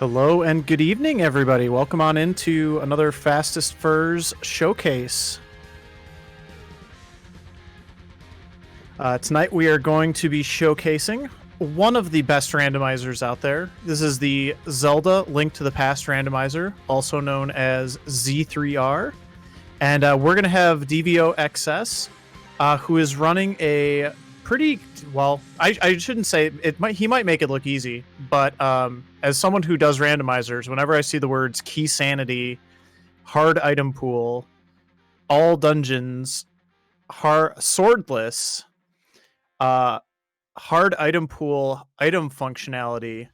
Hello and good evening, everybody. Welcome on into another Fastest Furs showcase. Tonight we are going to be showcasing one of the best randomizers out there. This is the Zelda Link to the Past randomizer, also known as Z3R. And we're going to have DevioXS, who is running a pretty well. I shouldn't say it. He might make it look easy, but as someone who does randomizers, whenever I see the words key sanity, hard item pool, all dungeons, hard swordless, hard item pool, item functionality,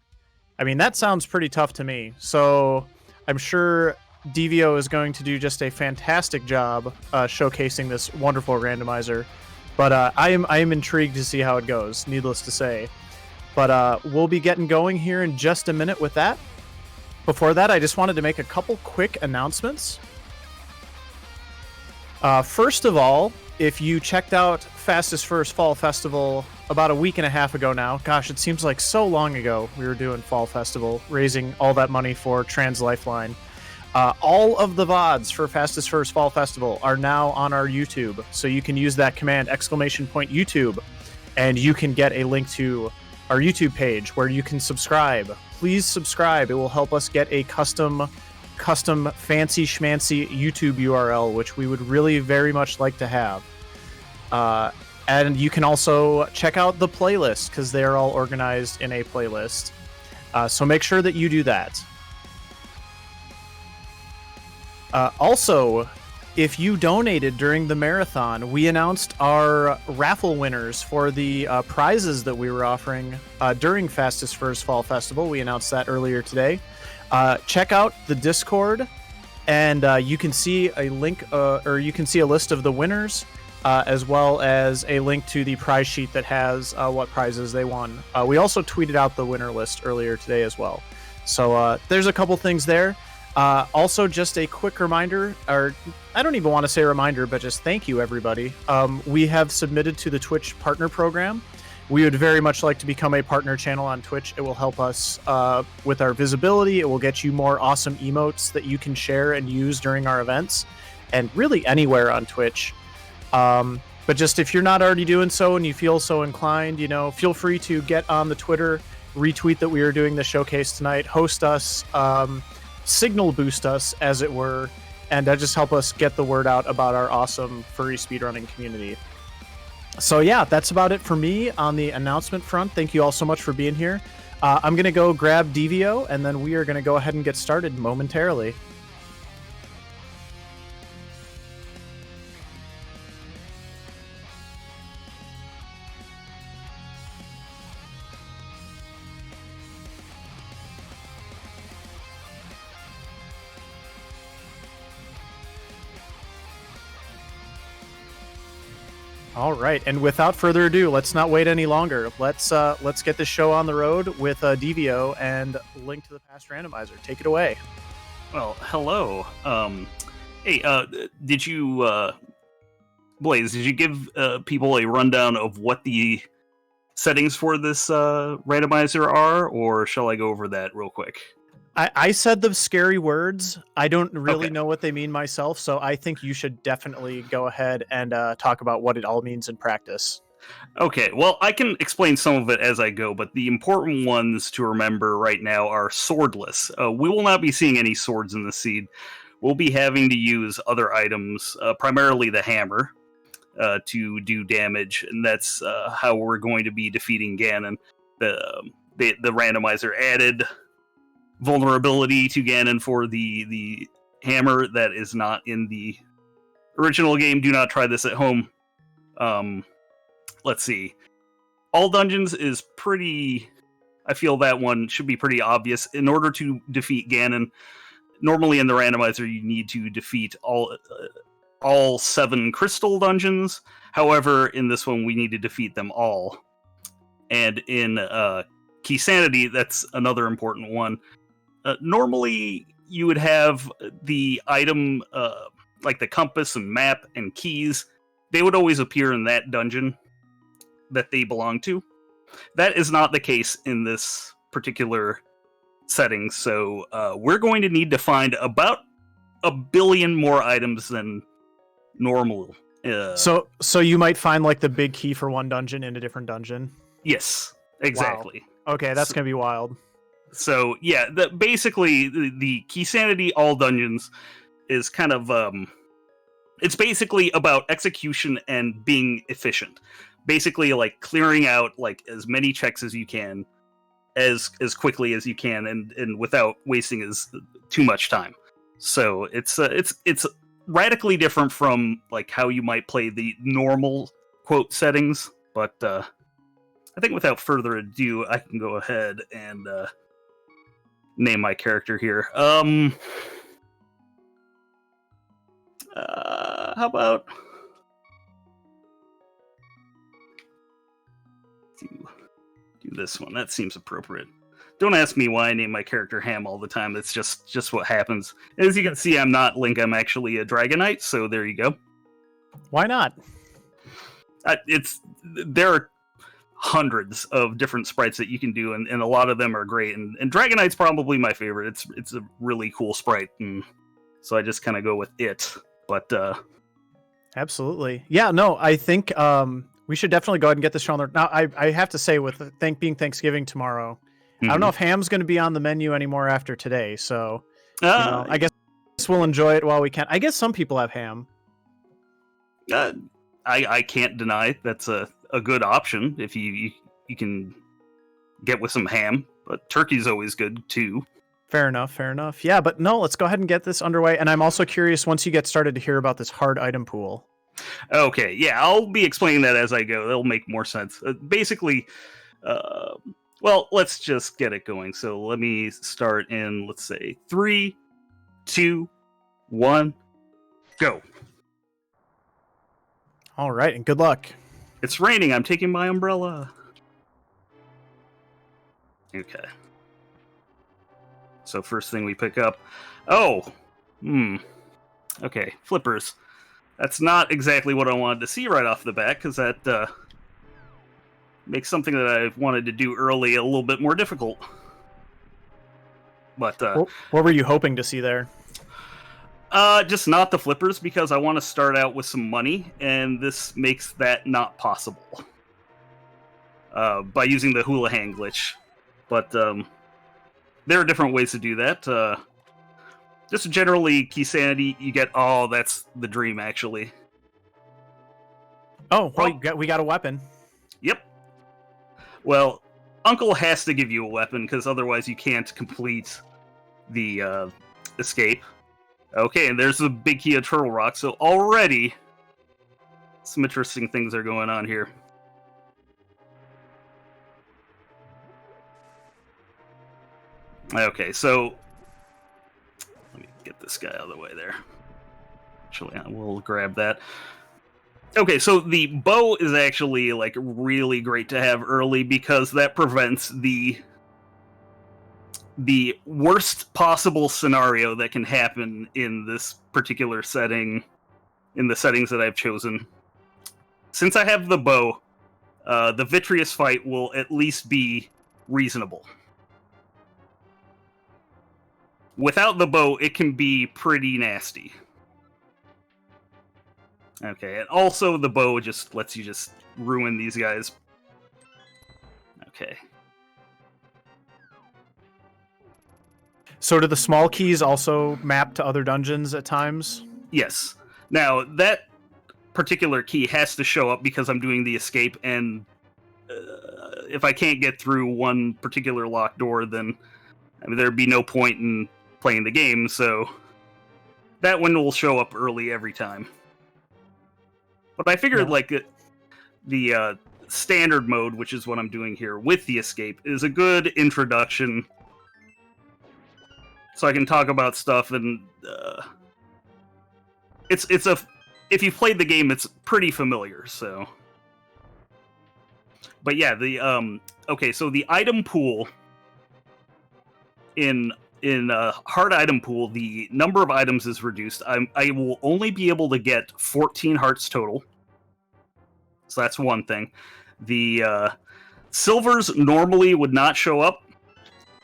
I mean that sounds pretty tough to me. So I'm sure Devio is going to do just a fantastic job showcasing this wonderful randomizer. But I am intrigued to see how it goes, needless to say. But we'll be getting going here in just a minute with that. Before that, I just wanted to make a couple quick announcements. First of all, if you checked out Fastest First Fall Festival about a week and a half ago now, gosh, it seems like so long ago we were doing Fall Festival, raising all that money for Trans Lifeline. All of the VODs for Fastest First Fall Festival are now on our YouTube, so you can use that command !YouTube, and you can get a link to our YouTube page where you can subscribe. Please subscribe. It will help us get a custom fancy schmancy YouTube URL, which we would really very much like to have. And you can also check out the playlist because they are all organized in a playlist. So make sure that you do that. Also, if you donated during the marathon, we announced our raffle winners for the prizes that we were offering during Fastest First Fall Festival. We announced that earlier today. Check out the Discord, and you can see a link, or you can see a list of the winners, as well as a link to the prize sheet that has what prizes they won. We also tweeted out the winner list earlier today as well. So there's a couple things there. Also, just a quick reminder, or I don't even want to say reminder, but just thank you, everybody. We have submitted to the Twitch partner program. We would very much like to become a partner channel on Twitch. It will help us with our visibility. It will get you more awesome emotes that you can share and use during our events, and really anywhere on Twitch. But just if you're not already doing so and you feel so inclined, feel free to get on the Twitter, retweet that we are doing the showcase tonight, host us, signal boost us, as it were, and just help us get the word out about our awesome furry speedrunning community. So yeah, that's about it for me on the announcement front. Thank you all so much for being here. I'm going to go grab Devio, and then we are going to go ahead and get started momentarily. All right, and without further ado, let's not wait any longer. Let's get this show on the road with Devio and Link to the Past randomizer. Take it away. Well, hello. Hey, did you, Blaze? Did you give people a rundown of what the settings for this randomizer are, or shall I go over that real quick? I said the scary words. I don't really know what they mean myself, so I think you should definitely go ahead and talk about what it all means in practice. Okay, well, I can explain some of it as I go, but the important ones to remember right now are swordless. We will not be seeing any swords in the seed. We'll be having to use other items, primarily the hammer, to do damage, and that's how we're going to be defeating Ganon. The randomizer added vulnerability to Ganon for the hammer that is not in the original game. Do not try this at home. Let's see. All dungeons is pretty... I feel that one should be pretty obvious. In order to defeat Ganon, normally in the randomizer you need to defeat all 7 crystal dungeons. However, in this one we need to defeat them all. And in Key Sanity, that's another important one. Normally, you would have the item, like the compass and map and keys, they would always appear in that dungeon that they belong to. That is not the case in this particular settings. So we're going to need to find about 1 billion more items than normal. So you might find like the big key for one dungeon in a different dungeon. Yes, exactly. Wow. Okay, that's gonna be wild. So yeah, basically the key sanity all dungeons is kind of it's basically about execution and being efficient. Basically, like clearing out like as many checks as you can, as quickly as you can, and without wasting too much time. So it's radically different from like how you might play the normal quote settings. But I think without further ado, I can go ahead and name my character here. How about do this one? That seems appropriate. Don't ask me why I name my character Ham all the time. It's just what happens. As you can see, I'm not Link. I'm actually a Dragonite. So there you go. Why not? There are hundreds of different sprites that you can do, and a lot of them are great. And Dragonite's probably my favorite. It's a really cool sprite, and so I just kind of go with it. But absolutely, yeah. No, I think we should definitely go ahead and get this show on there. Now, I have to say, with being Thanksgiving tomorrow, I don't know if Ham's going to be on the menu anymore after today. So I guess we'll enjoy it while we can. I guess some people have ham. I can't deny that's a good option if you can get with some ham, but turkey's always good too. Fair enough. Yeah, but no, let's go ahead and get this underway. And I'm also curious, once you get started, to hear about this hard item pool. Okay, yeah, I'll be explaining that as I go. It'll make more sense. Basically, well, let's just get it going. So let me start in, let's say, 3, 2, 1, go. All right, and good luck. It's raining. I'm taking my umbrella. Okay. So first thing we pick up. Oh! Okay, flippers. That's not exactly what I wanted to see right off the bat, because that makes something that I wanted to do early a little bit more difficult. But what were you hoping to see there? Just not the flippers, because I want to start out with some money, and this makes that not possible by using the hula hand glitch. But there are different ways to do that. Just generally, key sanity, you get... Oh, that's the dream, actually. Oh, well, we got a weapon. Yep. Well, Uncle has to give you a weapon, because otherwise you can't complete the escape. Okay, and there's the big key of Turtle Rock, so already some interesting things are going on here. Okay, so let me get this guy out of the way there. Actually, I will grab that. Okay, so the bow is actually like really great to have early, because that prevents the worst possible scenario that can happen in this particular setting, in the settings that I've chosen. Since I have the bow, the Vitreous fight will at least be reasonable. Without the bow, it can be pretty nasty. Okay, and also the bow just lets you just ruin these guys. Okay. So do the small keys also map to other dungeons at times? Yes. Now, that particular key has to show up because I'm doing the escape, and if I can't get through one particular locked door, then there'd be no point in playing the game, so that one will show up early every time. But I figured, the standard mode, which is what I'm doing here with the escape, is a good introduction, so I can talk about stuff, and if you've played the game, it's pretty familiar, so. But yeah, okay, so the item pool in hard item pool, the number of items is reduced. I will only be able to get 14 hearts total, so that's one thing. The silvers normally would not show up,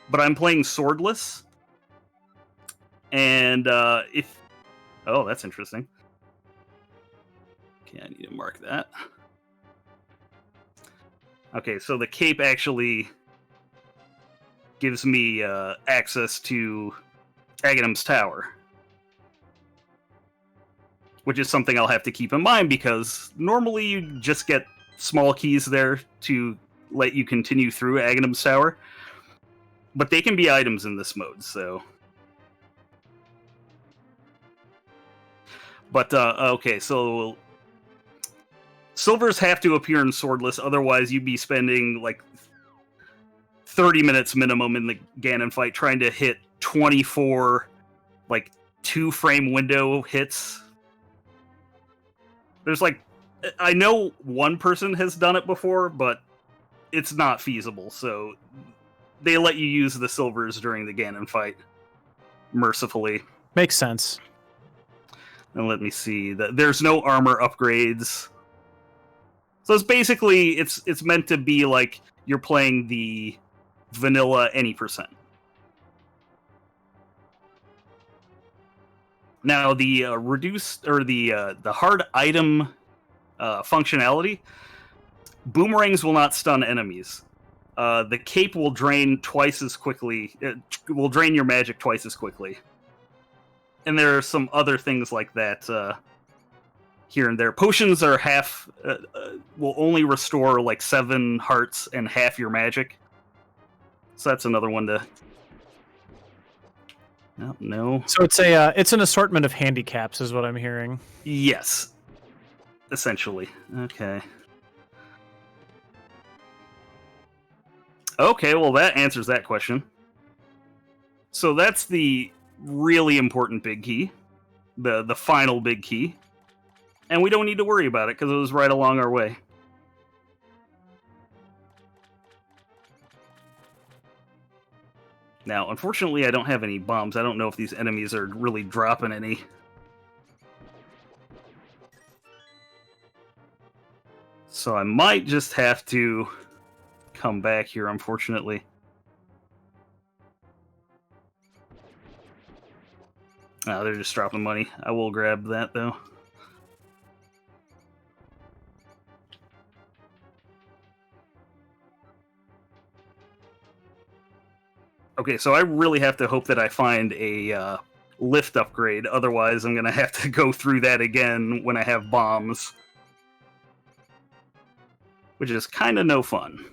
but I'm playing swordless. And if... Oh, that's interesting. Okay, I need to mark that. Okay, so the cape actually gives me access to Aghanim's Tower, which is something I'll have to keep in mind, because normally you just get small keys there to let you continue through Aghanim's Tower, but they can be items in this mode, so... But, okay, so... Silvers have to appear in swordless, otherwise you'd be spending, like, 30 minutes minimum in the Ganon fight trying to hit 24, like, 2-frame window hits. There's, like... I know one person has done it before, but it's not feasible, so they let you use the silvers during the Ganon fight, mercifully. Makes sense. And let me see. There's no armor upgrades. So it's basically, it's meant to be like you're playing the vanilla any percent. Now the reduced, or the hard item functionality, boomerangs will not stun enemies. The cape will drain twice as quickly. It will drain your magic twice as quickly. And there are some other things like that here and there. Potions are half, will only restore like 7 hearts and half your magic. So that's another one to... No. So it's an assortment of handicaps, is what I'm hearing. Yes. Essentially. Okay. Okay, well that answers that question. So that's the really important big key. The final big key. And we don't need to worry about it, because it was right along our way. Now, unfortunately, I don't have any bombs. I don't know if these enemies are really dropping any. So I might just have to come back here, unfortunately. Oh, they're just dropping money. I will grab that, though. Okay, so I really have to hope that I find a lift upgrade. Otherwise, I'm going to have to go through that again when I have bombs. Which is kind of no fun.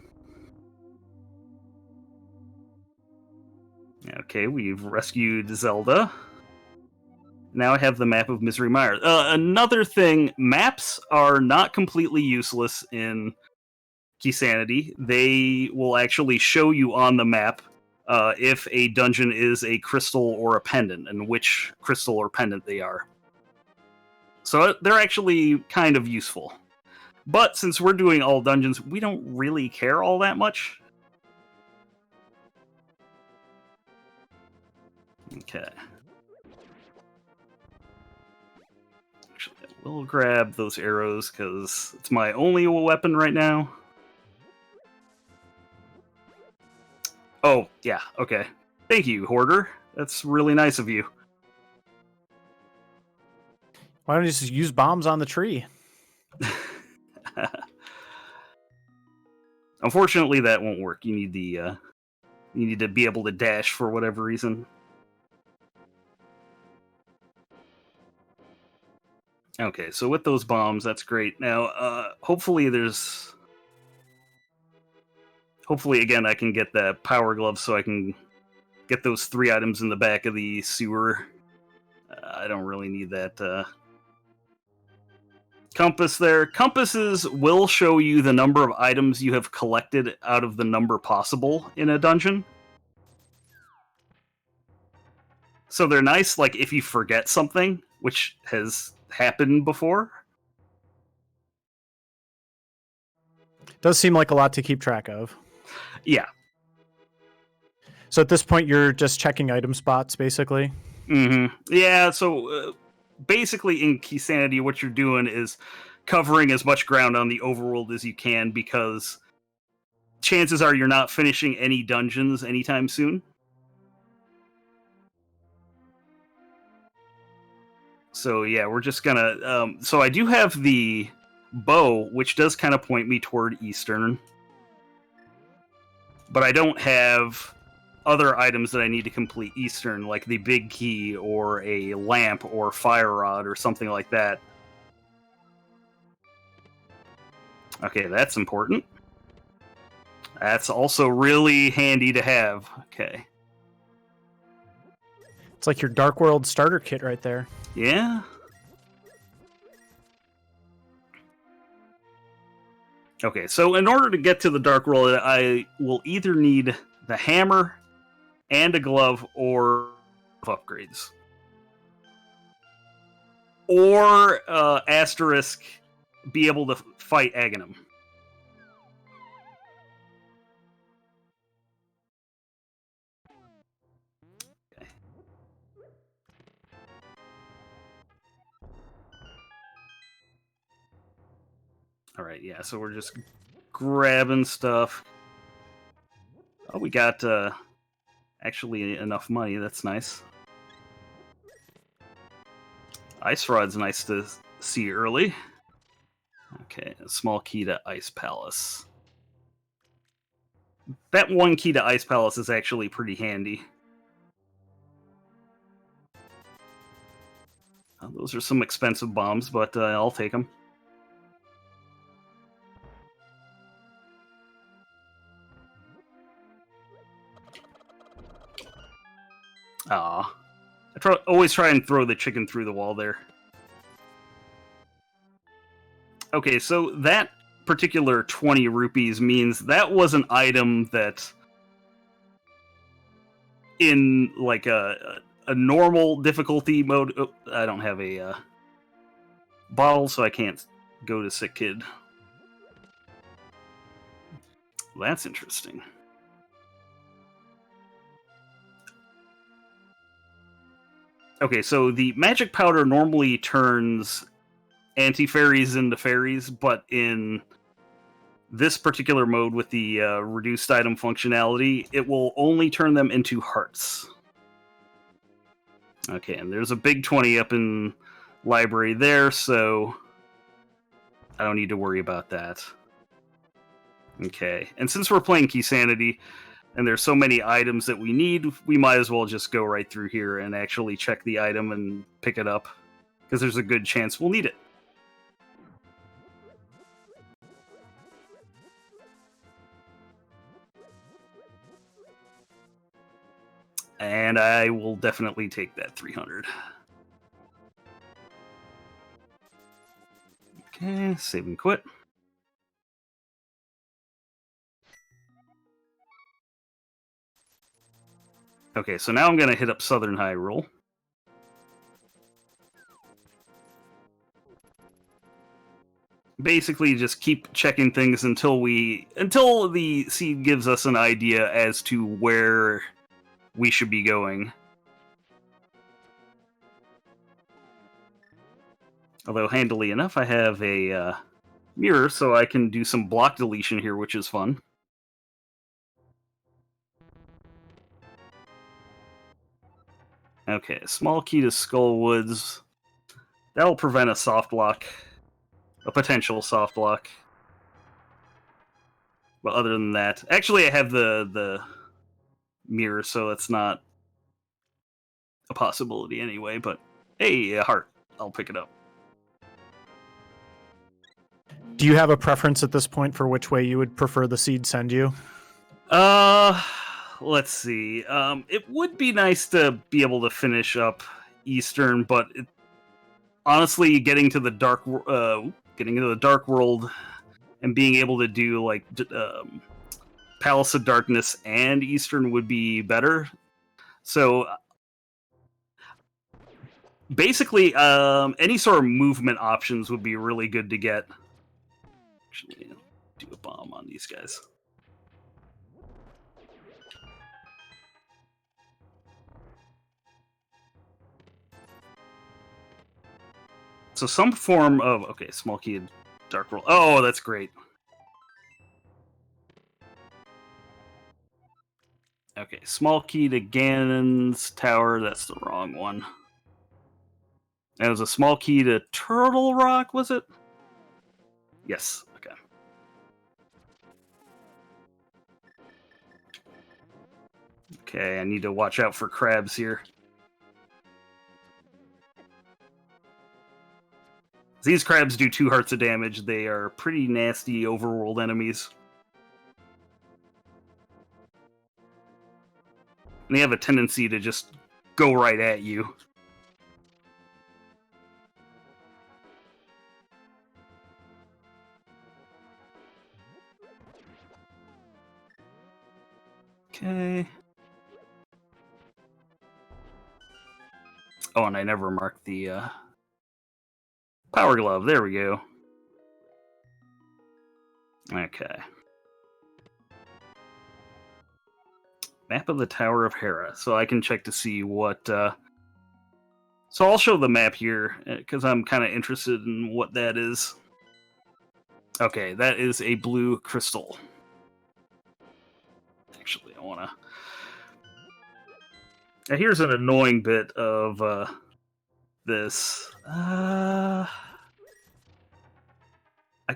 Okay, we've rescued Zelda. Now I have the map of Misery Mire. Another thing, maps are not completely useless in Keysanity. They will actually show you on the map if a dungeon is a crystal or a pendant, and which crystal or pendant they are. So they're actually kind of useful. But since we're doing all dungeons, we don't really care all that much. Okay. Actually, we'll grab those arrows, because it's my only weapon right now. Oh, yeah, okay. Thank you, Hoarder. That's really nice of you. Why don't you just use bombs on the tree? Unfortunately, that won't work. You need the you need to be able to dash for whatever reason. Okay, so with those bombs, that's great. Now, hopefully again, I can get that power glove so I can get those 3 items in the back of the sewer. I don't really need that compass there. Compasses will show you the number of items you have collected out of the number possible in a dungeon. So they're nice, like, if you forget something, which has happened before. Does seem like a lot to keep track of. Yeah. So at this point, you're just checking item spots, basically? Mm-hmm. Yeah, so basically in Keysanity, what you're doing is covering as much ground on the overworld as you can, because chances are you're not finishing any dungeons anytime soon. So yeah, we're just gonna. So I do have the bow, which does kind of point me toward Eastern, but I don't have other items that I need to complete Eastern, like the big key or a lamp or fire rod or something like that. Okay, that's important. That's also really handy to have. Okay. It's like your Dark World starter kit right there. Yeah. Okay, so in order to get to the Dark World, I will either need the hammer and a glove or upgrades. Or asterisk, be able to fight Aghanim. Okay. Alright, yeah, so we're just grabbing stuff. Oh, we got actually enough money, that's nice. Ice Rod's nice to see early. Okay, a small key to Ice Palace. That one key to Ice Palace is actually pretty handy. Those are some expensive bombs, but I'll take them. Ah, always try and throw the chicken through the wall there. Okay, so that particular 20 rupees means that was an item that in like a normal difficulty mode. Oh, I don't have a bottle, so I can't go to Sick Kid. Well, that's interesting. Okay, so the magic powder normally turns anti-fairies into fairies, but in this particular mode with the reduced item functionality, it will only turn them into hearts. Okay, and there's a big 20 up in library there, so I don't need to worry about that. Okay, and since we're playing Key Sanity, and there's so many items that we need, we might as well just go right through here and actually check the item and pick it up, because there's a good chance we'll need it. And I will definitely take that 300. Okay, save and quit. Okay, so now I'm going to hit up Southern Hyrule. Basically, just keep checking things until the seed gives us an idea as to where we should be going. Although, handily enough, I have a mirror, so I can do some block deletion here, which is fun. Okay, small key to Skullwoods. That'll prevent a soft block. A potential soft block. But other than that... Actually, I have the mirror, so it's not a possibility anyway, but... Hey, a heart. I'll pick it up. Do you have a preference at this point for which way you would prefer the seed send you? Let's see. It would be nice to be able to finish up Eastern, but honestly, getting to the dark world and being able to do like Palace of Darkness and Eastern would be better. So basically, any sort of movement options would be really good to get. Actually, do a bomb on these guys. So some form of... Okay, small key, dark world. Oh, that's great. Okay, small key to Ganon's tower. That's the wrong one. That was a small key to Turtle Rock, was it? Yes. Okay. Okay, I need to watch out for crabs here. These crabs do 2 hearts of damage. They are pretty nasty overworld enemies. And they have a tendency to just go right at you. Okay. Oh, and I never marked the power glove. There we go. Okay. Map of the Tower of Hera. So I can check to see what... So I'll show the map here, because I'm kind of interested in what that is. Okay, that is a blue crystal. Actually, I want to... Now here's an annoying bit of this. I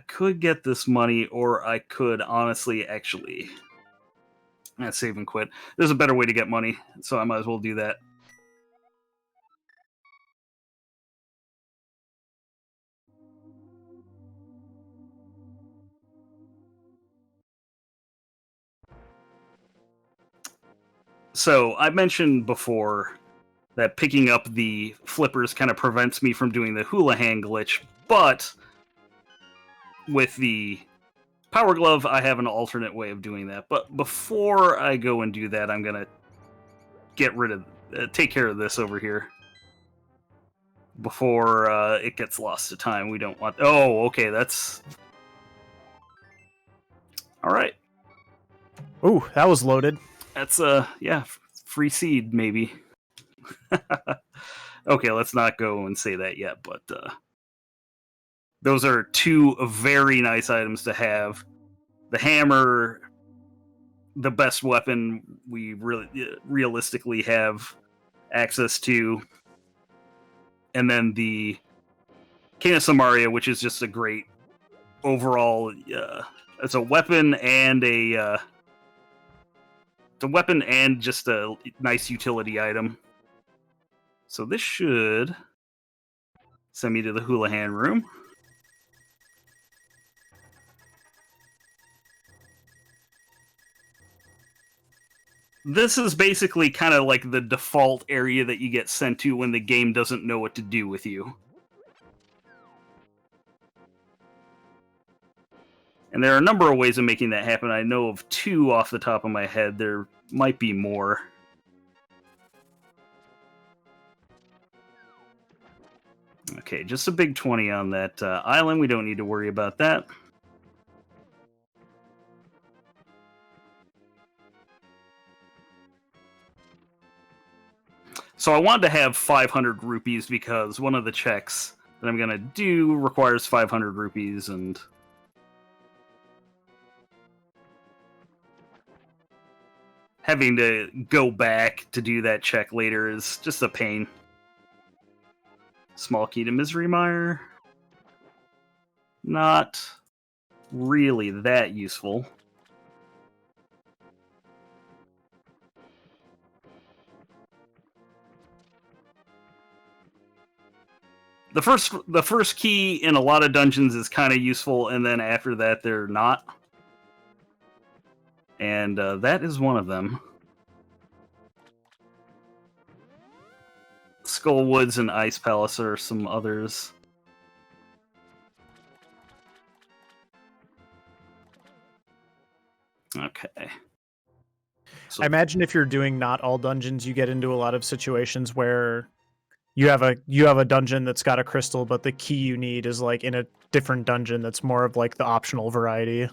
could get this money, or I could honestly actually... save and quit. There's a better way to get money, so I might as well do that. So I mentioned before that picking up the flippers kind of prevents me from doing the hula hand glitch, but with the power glove, I have an alternate way of doing that. But before I go and do that, I'm gonna get rid of, take care of this over here before it gets lost to time. We don't want. Oh, okay, that's all right. Ooh, that was loaded. That's yeah, free seed maybe. Okay, let's not go and say that yet, but those are 2 very nice items to have. The hammer, the best weapon we really realistically have access to, and then the Cane of Samaria, which is just a great overall. It's a weapon and it's a weapon and just a nice utility item. So this should send me to the Houlihan room. This is basically kind of like the default area that you get sent to when the game doesn't know what to do with you. And there are a number of ways of making that happen. I know of 2 off the top of my head. There might be more. Okay, just a big 20 on that island. We don't need to worry about that. So I wanted to have 500 rupees because one of the checks that I'm going to do requires 500 rupees, and having to go back to do that check later is just a pain. Small key to Misery Mire. Not really that useful. The first key in a lot of dungeons is kind of useful, and then after that they're not. And that is one of them. Skull Woods and Ice Palace are some others. Okay. So I imagine if you're doing not all dungeons, you get into a lot of situations where you have a dungeon that's got a crystal, but the key you need is like in a different dungeon that's more of like the optional variety.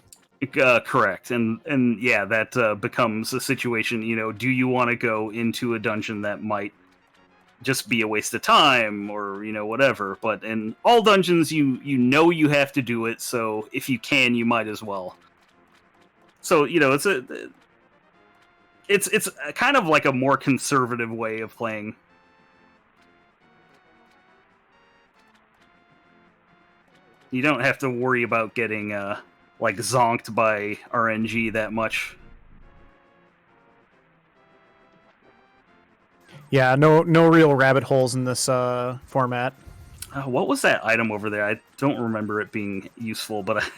Correct, and yeah, that becomes a situation. You know, do you want to go into a dungeon that might just be a waste of time, or whatever? But in all dungeons, you know you have to do it. So if you can, you might as well. So it's It's kind of like a more conservative way of playing. You don't have to worry about getting like zonked by RNG that much. Yeah, no real rabbit holes in this format. What was that item over there? I don't remember it being useful, but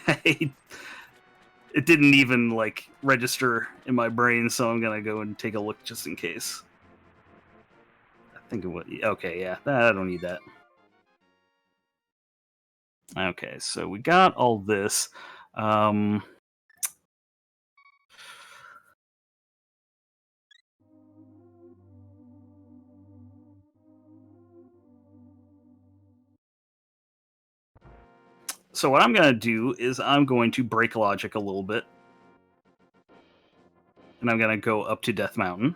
it didn't even like register in my brain, so I'm gonna go and take a look just in case. I think it would. Okay, yeah, I don't need that. Okay, so we got all this. So what I'm going to do is I'm going to break logic a little bit. And I'm going to go up to Death Mountain.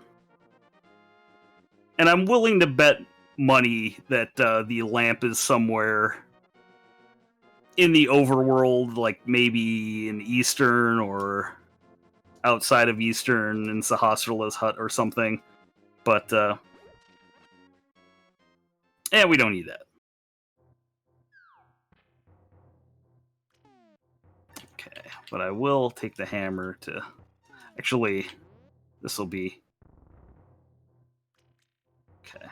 And I'm willing to bet money that the lamp is somewhere in the overworld, like maybe in Eastern or outside of Eastern in Sahasrarla's hut or something. But, yeah, we don't need that. Okay, but I will take the hammer to... Actually, this will be... Okay.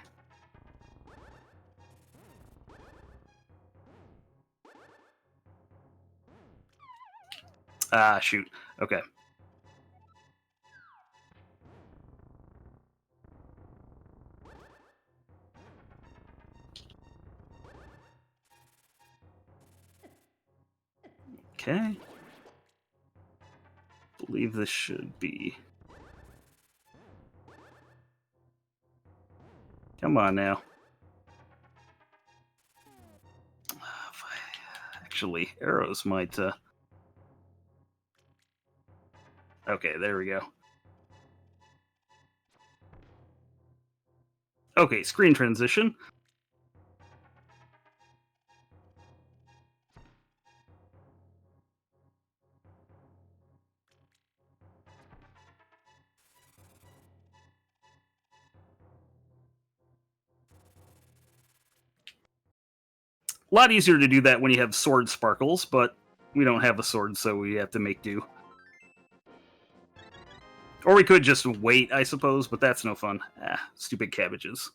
Ah, shoot. Okay. Okay. Believe this should be... Come on now. Actually, arrows might... Okay, there we go. Okay, screen transition. A lot easier to do that when you have sword sparkles, but we don't have a sword, so we have to make do. Or we could just wait, I suppose, but that's no fun. Ah, stupid cabbages.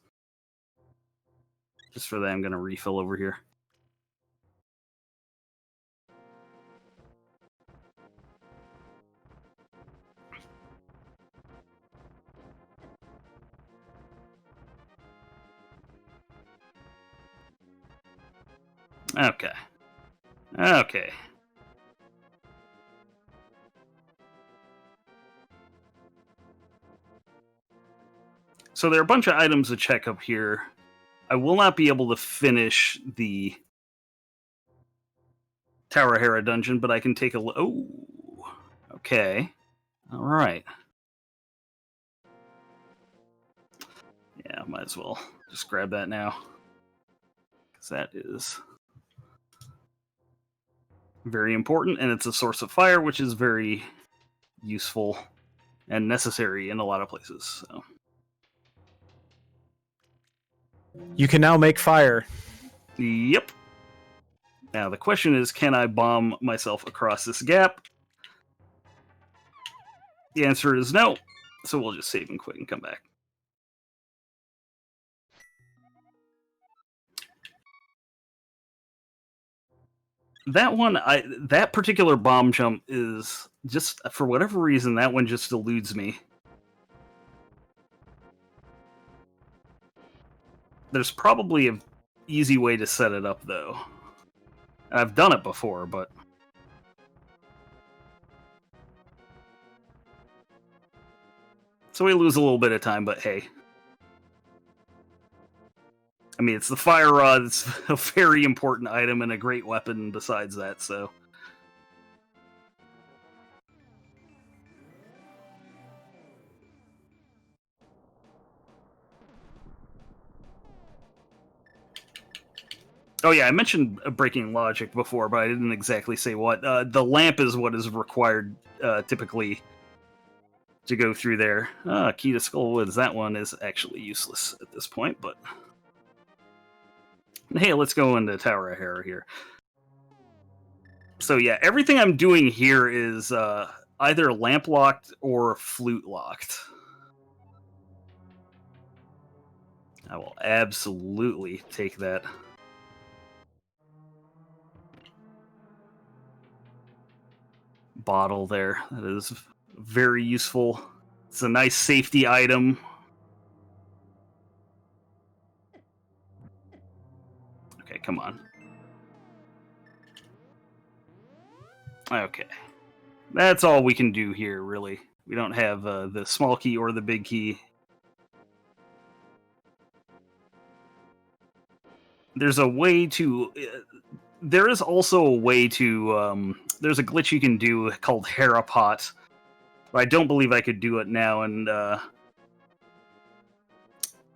Just for that, I'm going to refill over here. Okay. Okay. So there are a bunch of items to check up here. I will not be able to finish the Tower Hera dungeon, but I can take a look. Oh, okay. All right. Yeah, might as well just grab that now. Because that is very important, and it's a source of fire, which is very useful and necessary in a lot of places. So. You can now make fire. Yep. Now the question is, can I bomb myself across this gap? The answer is no, so we'll just save and quit and come back. That one, that particular bomb jump is just, for whatever reason, that one just eludes me. There's probably an easy way to set it up, though. I've done it before, but... So we lose a little bit of time, but hey. I mean, it's the fire rod, it's a very important item and a great weapon besides that, so... Oh yeah, I mentioned breaking logic before, but I didn't exactly say what. The lamp is what is required typically to go through there. Key to Skull Woods. That one is actually useless at this point, but hey, let's go into Tower of Hera here. So yeah, everything I'm doing here is either lamp locked or flute locked. I will absolutely take that. Bottle there. That is very useful. It's a nice safety item. Okay, come on. Okay. That's all we can do here, really. We don't have the small key or the big key. There's a way to... there is also a way to... there's a glitch you can do called Herapot. But I don't believe I could do it now, and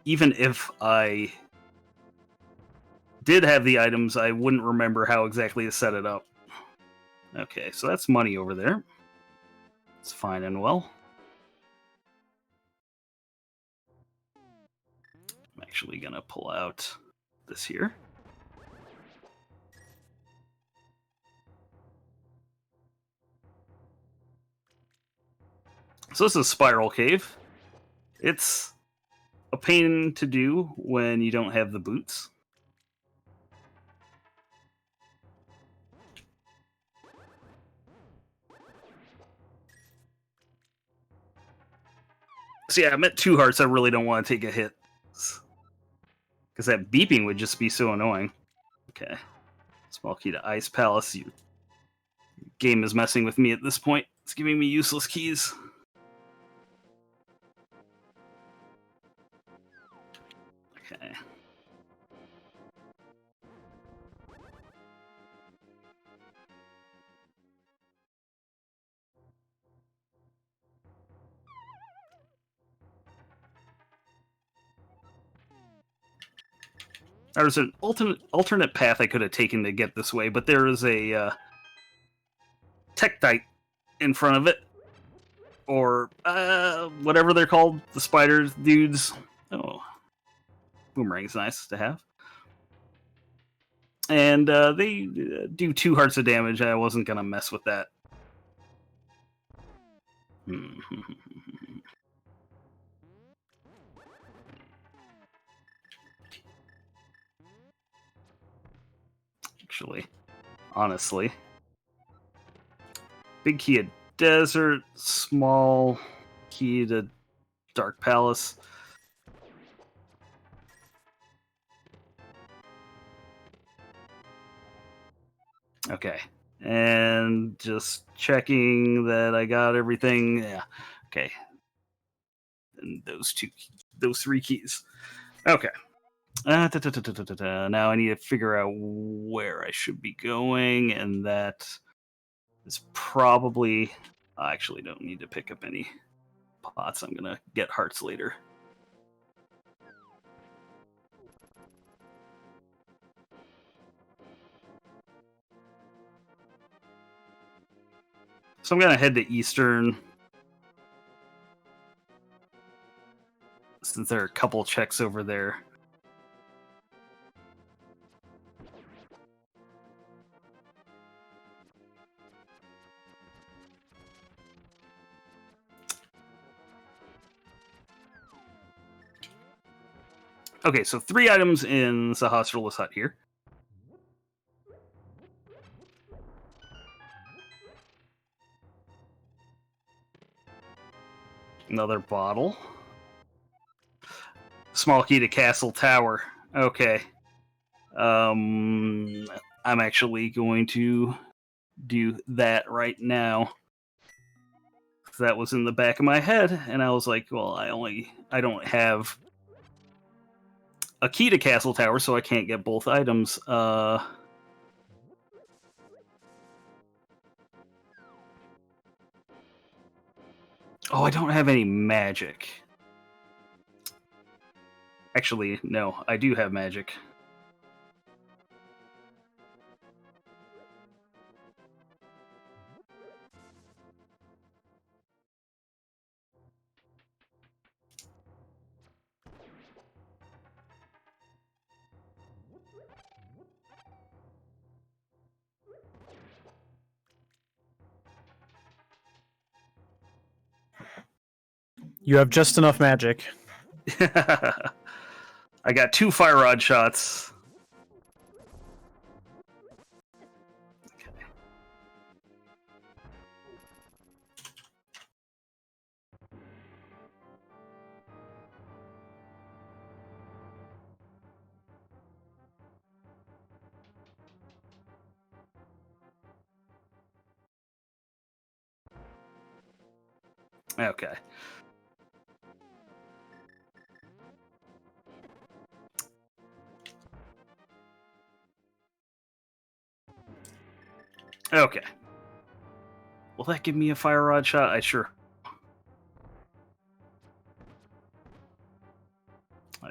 even if I did have the items, I wouldn't remember how exactly to set it up. Okay, so that's money over there. It's fine and well. I'm actually going to pull out this here. So this is Spiral Cave. It's a pain to do when you don't have the boots. So yeah, I'm at 2 hearts. I really don't want to take a hit. Because that beeping would just be so annoying. Okay. Small key to Ice Palace. Your game is messing with me at this point. It's giving me useless keys. Okay. There's an alternate path I could have taken to get this way, but there is a Tektite in front of it. Or whatever they're called, the spider dudes. Oh, Boomerang's nice to have. And they do 2 hearts of damage. I wasn't going to mess with that. Actually, honestly. Big key of Desert, small key to Dark Palace. Okay. And just checking that I got everything. Yeah. Okay. And those 3 keys. Okay. Now I need to figure out where I should be going, and that is probably... I actually don't need to pick up any pots. I'm going to get hearts later. So I'm going to head to Eastern, since there are a couple checks over there. Okay, so 3 items in Sahasrarla's hut here. Another bottle. Small key to Castle Tower. Okay. I'm actually going to do that right now. That was in the back of my head, and I was like, well, I don't have a key to Castle Tower, so I can't get both items. Oh, I don't have any magic. Actually, no, I do have magic. You have just enough magic. I got 2 fire rod shots. Okay. Okay. Will that give me a fire rod shot? I sure.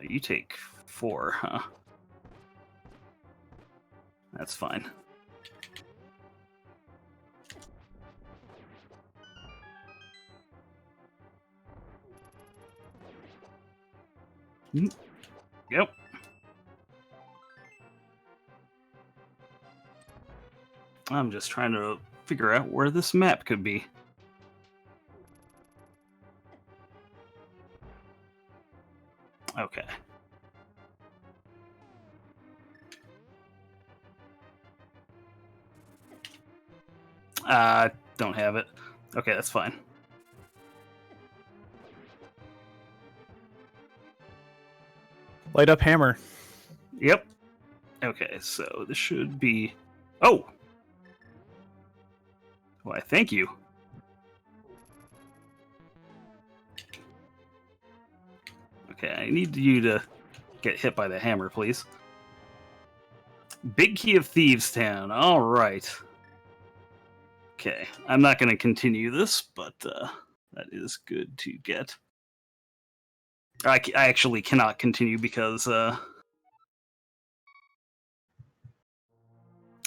You take 4, huh? That's fine. Yep. I'm just trying to figure out where this map could be. Okay. Don't have it. Okay, that's fine. Light up hammer. Yep. Okay, so this should be... Oh! Why, thank you. Okay, I need you to get hit by the hammer, please. Big Key of Thieves Town. All right. Okay, I'm not going to continue this, but that is good to get. I actually cannot continue because I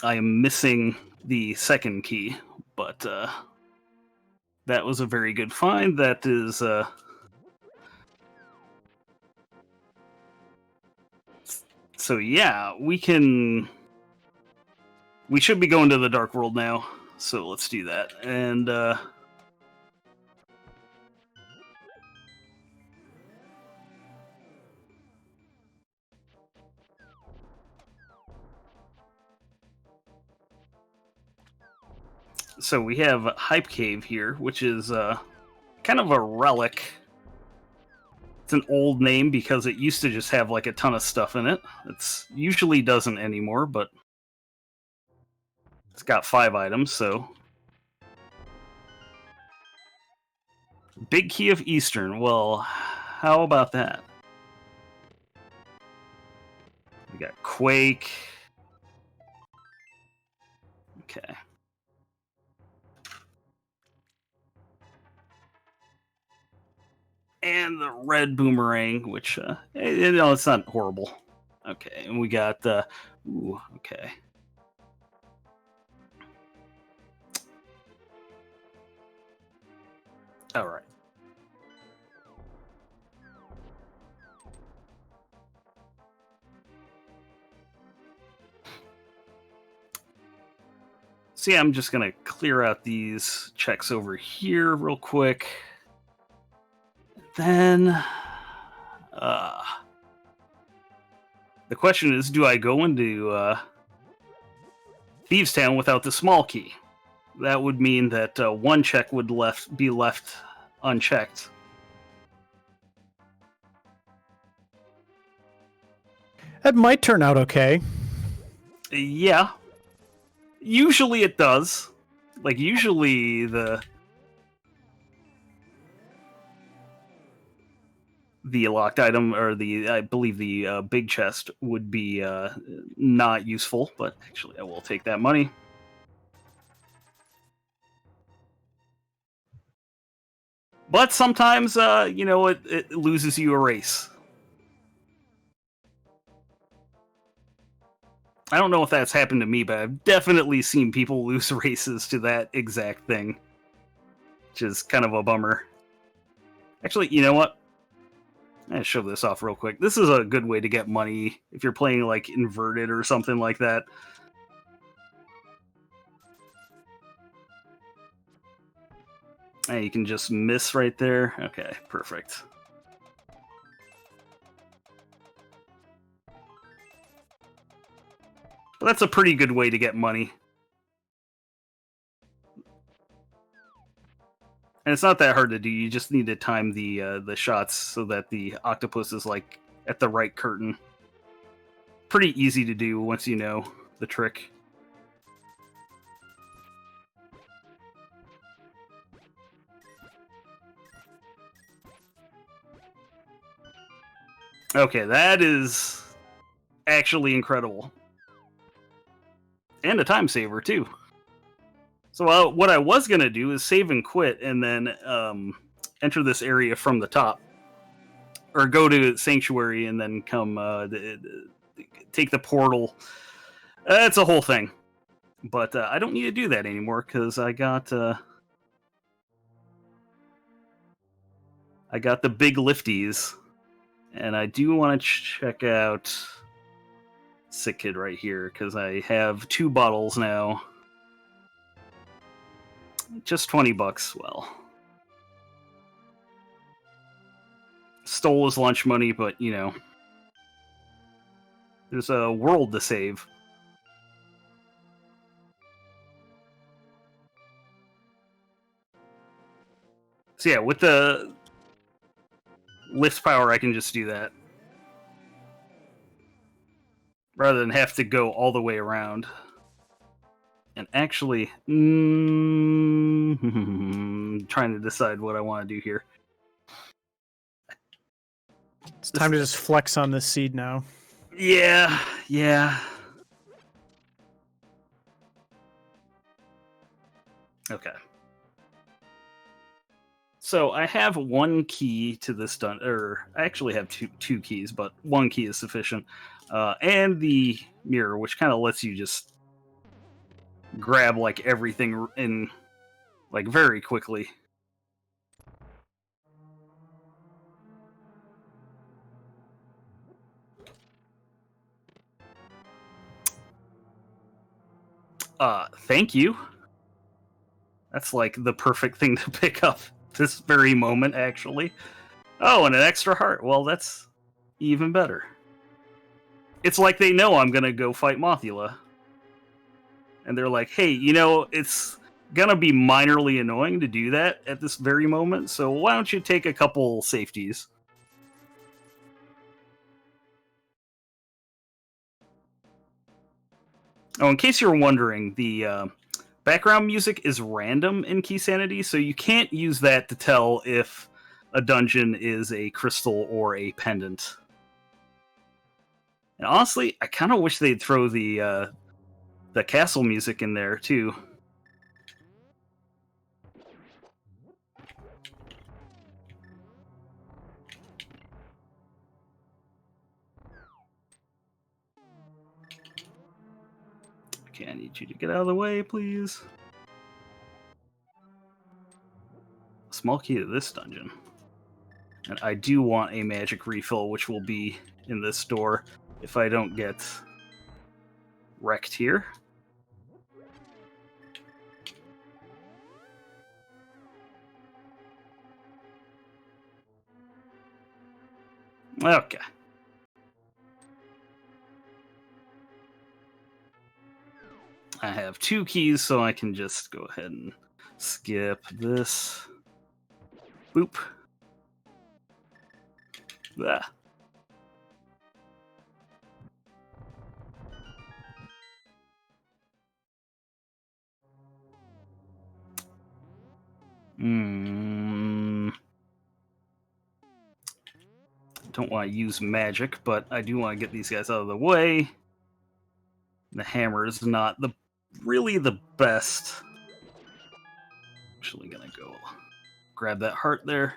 am missing the second key, but that was a very good find. That is... So yeah, we should be going to the Dark World now, so let's do that. And so we have Hype Cave here, which is kind of a relic. It's an old name because it used to just have like a ton of stuff in it. It's usually doesn't anymore, but it's got 5 items, so... Big Key of Eastern. Well, how about that? We got Quake. Okay. And the red boomerang, which, it's not horrible. Okay, and we got the... Ooh, okay. All right. So yeah, I'm just going to clear out these checks over here real quick. Then, the question is, do I go into Thieves Town without the small key? That would mean that 1 check would be left unchecked. That might turn out okay. Yeah. Usually it does. Like, usually the locked item, or I believe the big chest would be not useful, but actually I will take that money. But sometimes, it loses you a race. I don't know if that's happened to me, but I've definitely seen people lose races to that exact thing. Which is kind of a bummer. Actually, you know what? I'm gonna show this off real quick. This is a good way to get money if you're playing like Inverted or something like that. And you can just miss right there. Okay, perfect. But that's a pretty good way to get money. And it's not that hard to do. You just need to time the shots so that the octopus is like at the right curtain. Pretty easy to do once you know the trick. Okay, that is actually incredible. And a time saver, too. So what I was going to do is save and quit and then enter this area from the top. Or go to Sanctuary and then come take the portal. It's a whole thing. But I don't need to do that anymore because I got the big lifties. And I do want to check out Sick Kid right here because I have 2 bottles now. Just $20. Well, stole his lunch money, but you know, there's a world to save. So yeah, with the lift power, I can just do that rather than have to go all the way around. And actually, trying to decide what I want to do here. It's time to just flex on this seed now. Yeah. Okay. So I have 1 key to this or I actually have two keys, but 1 key is sufficient. And the mirror, which kind of lets you just grab like everything in like very quickly. Thank you. That's like the perfect thing to pick up this very moment, actually. Oh, and an extra heart. Well, that's even better. It's like they know I'm gonna go fight Mothula. And they're like, hey, you know, it's gonna be minorly annoying to do that at this very moment, so why don't you take a couple safeties? Oh, in case you're wondering, the background music is random in Key Sanity, so you can't use that to tell if a dungeon is a crystal or a pendant. And honestly, I kind of wish they'd throw the castle music in there too. Okay, I need you to get out of the way, please. Small key to this dungeon. And I do want a magic refill, which will be in this door if I don't get wrecked here. Okay. I have 2 keys, so I can just go ahead and skip this. Boop. Ah. Don't want to use magic, but I do want to get these guys out of the way. The hammer is not really the best. Actually gonna go grab that heart there.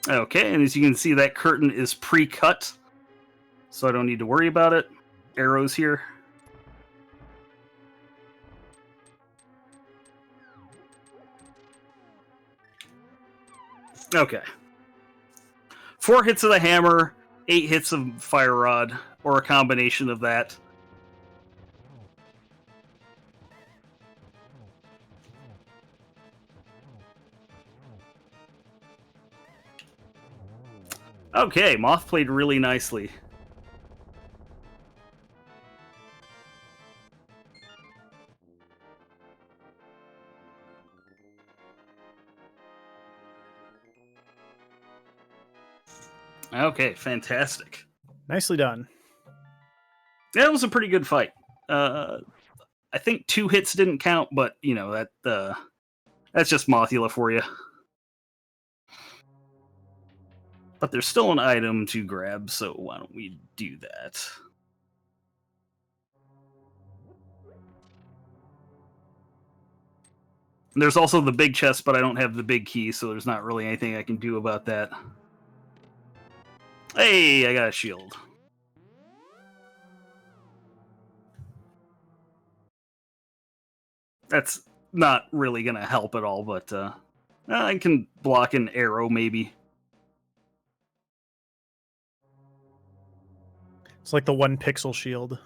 Okay, and as you can see, that curtain is pre-cut, so I don't need to worry about it. Arrows here. Okay. 4 hits of the hammer, 8 hits of fire rod, or a combination of that. Okay, Moth played really nicely. Okay, fantastic. Nicely done. That was a pretty good fight. I think 2 hits didn't count, but you know that's just Mothula for you. But there's still an item to grab, so why don't we do that? There's also the big chest, but I don't have the big key, so there's not really anything I can do about that. Hey, I got a shield. That's not really going to help at all, but I can block an arrow, maybe. It's like the 1 pixel shield.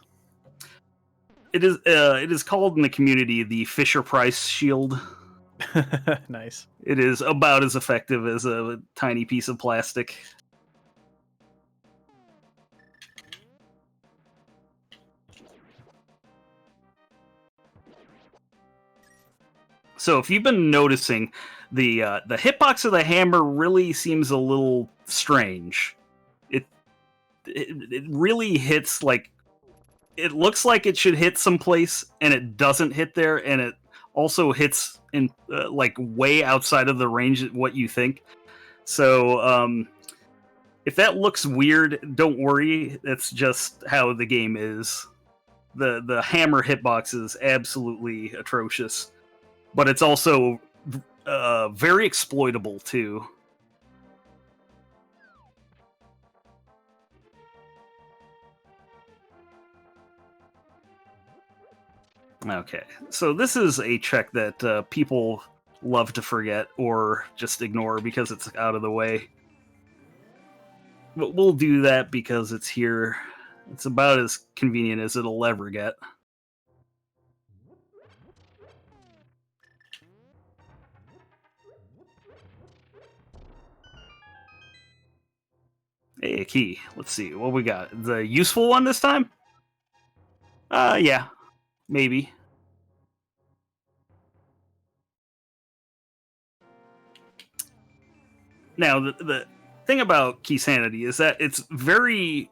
It is called in the community the Fisher-Price shield. Nice. It is about as effective as a tiny piece of plastic. So if you've been noticing, the hitbox of the hammer really seems a little strange. It really hits like it looks like it should hit someplace and it doesn't hit there, and it also hits in like way outside of the range of what you think. So if that looks weird, don't worry. It's just how the game is. The hammer hitbox is absolutely atrocious, but it's also very exploitable too. Okay, so this is a check that people love to forget or just ignore because it's out of the way. But we'll do that because it's here. It's about as convenient as it'll ever get. Hey, a key. Let's see what we got. The useful one this time? Yeah, maybe. Now, the thing about key sanity is that it's very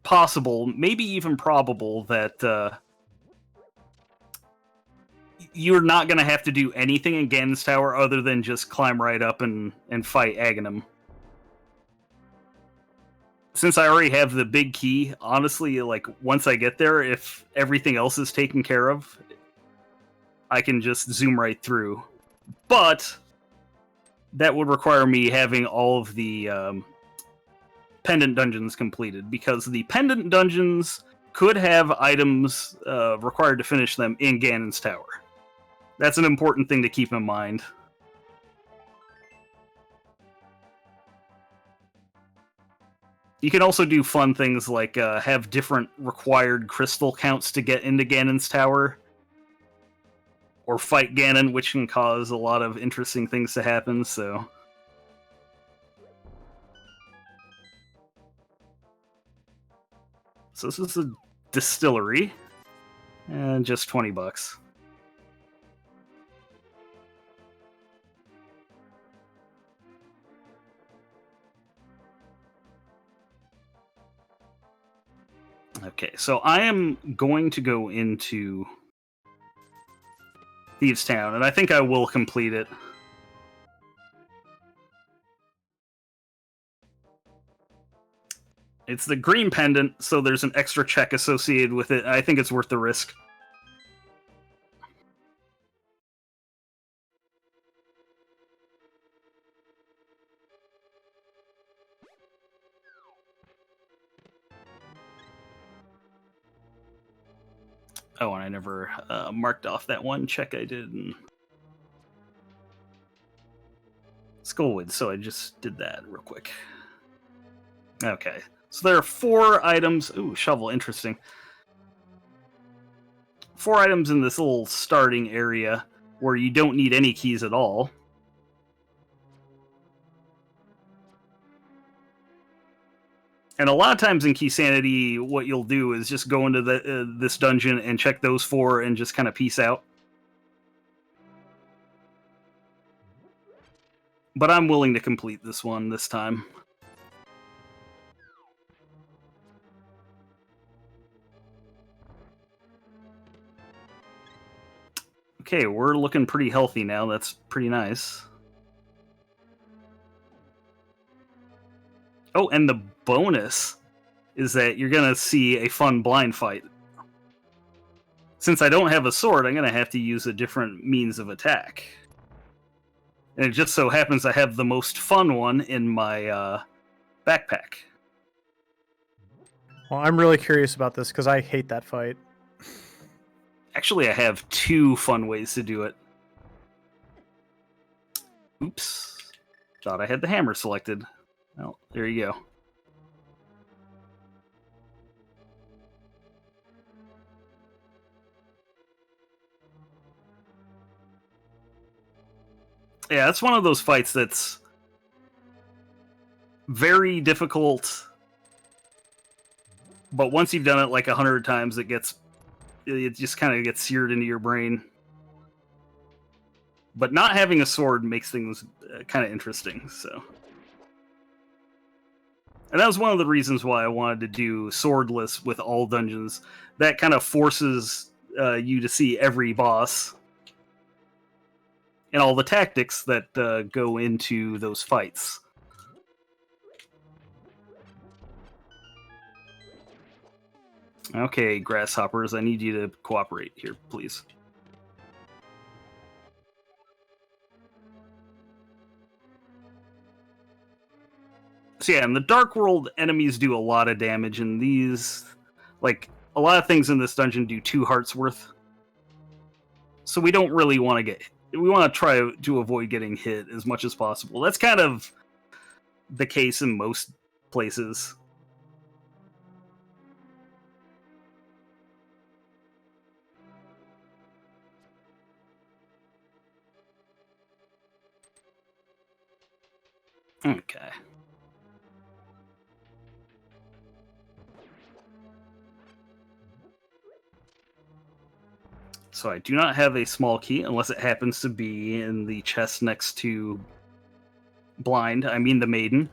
possible, maybe even probable, that you're not going to have to do anything in Ganon's Tower other than just climb right up and fight Aghanim. Since I already have the big key, honestly, like, once I get there, if everything else is taken care of, I can just zoom right through. But that would require me having all of the pendant dungeons completed, because the pendant dungeons could have items required to finish them in Ganon's Tower. That's an important thing to keep in mind. You can also do fun things like have different required crystal counts to get into Ganon's Tower, or fight Ganon, which can cause a lot of interesting things to happen, so... So this is a distillery, and just 20 bucks. Okay, so I am going to go into Thieves Town, and I think I will complete it. It's the green pendant, so there's an extra check associated with it. I think it's worth the risk. Oh, and I never marked off that one check I did. Skullwood, so I just did that real quick. Okay, so there are 4 items. Ooh, shovel, interesting. 4 items in this little starting area where you don't need any keys at all. And a lot of times in Key Sanity, what you'll do is just go into this dungeon and check those 4 and just kind of peace out. But I'm willing to complete this one this time. Okay, we're looking pretty healthy now. That's pretty nice. Oh, and the bonus is that you're going to see a fun blind fight. Since I don't have a sword, I'm going to have to use a different means of attack. And it just so happens I have the most fun one in my backpack. Well, I'm really curious about this because I hate that fight. Actually, I have 2 fun ways to do it. Oops. Thought I had the hammer selected. Well, there you go. Yeah, that's one of those fights that's very difficult, but once you've done it like 100 times, it just kind of gets seared into your brain. But not having a sword makes things kind of interesting, so. And that was one of the reasons why I wanted to do swordless with all dungeons. That kind of forces you to see every boss and all the tactics that go into those fights. Okay, grasshoppers, I need you to cooperate here, please. So yeah, in the Dark World, enemies do a lot of damage, and these, like, a lot of things in this dungeon do 2 hearts worth. So we don't really want to get... We want to try to avoid getting hit as much as possible. That's kind of the case in most places. Okay. So I do not have a small key, unless it happens to be in the chest next to Blind. I mean the Maiden.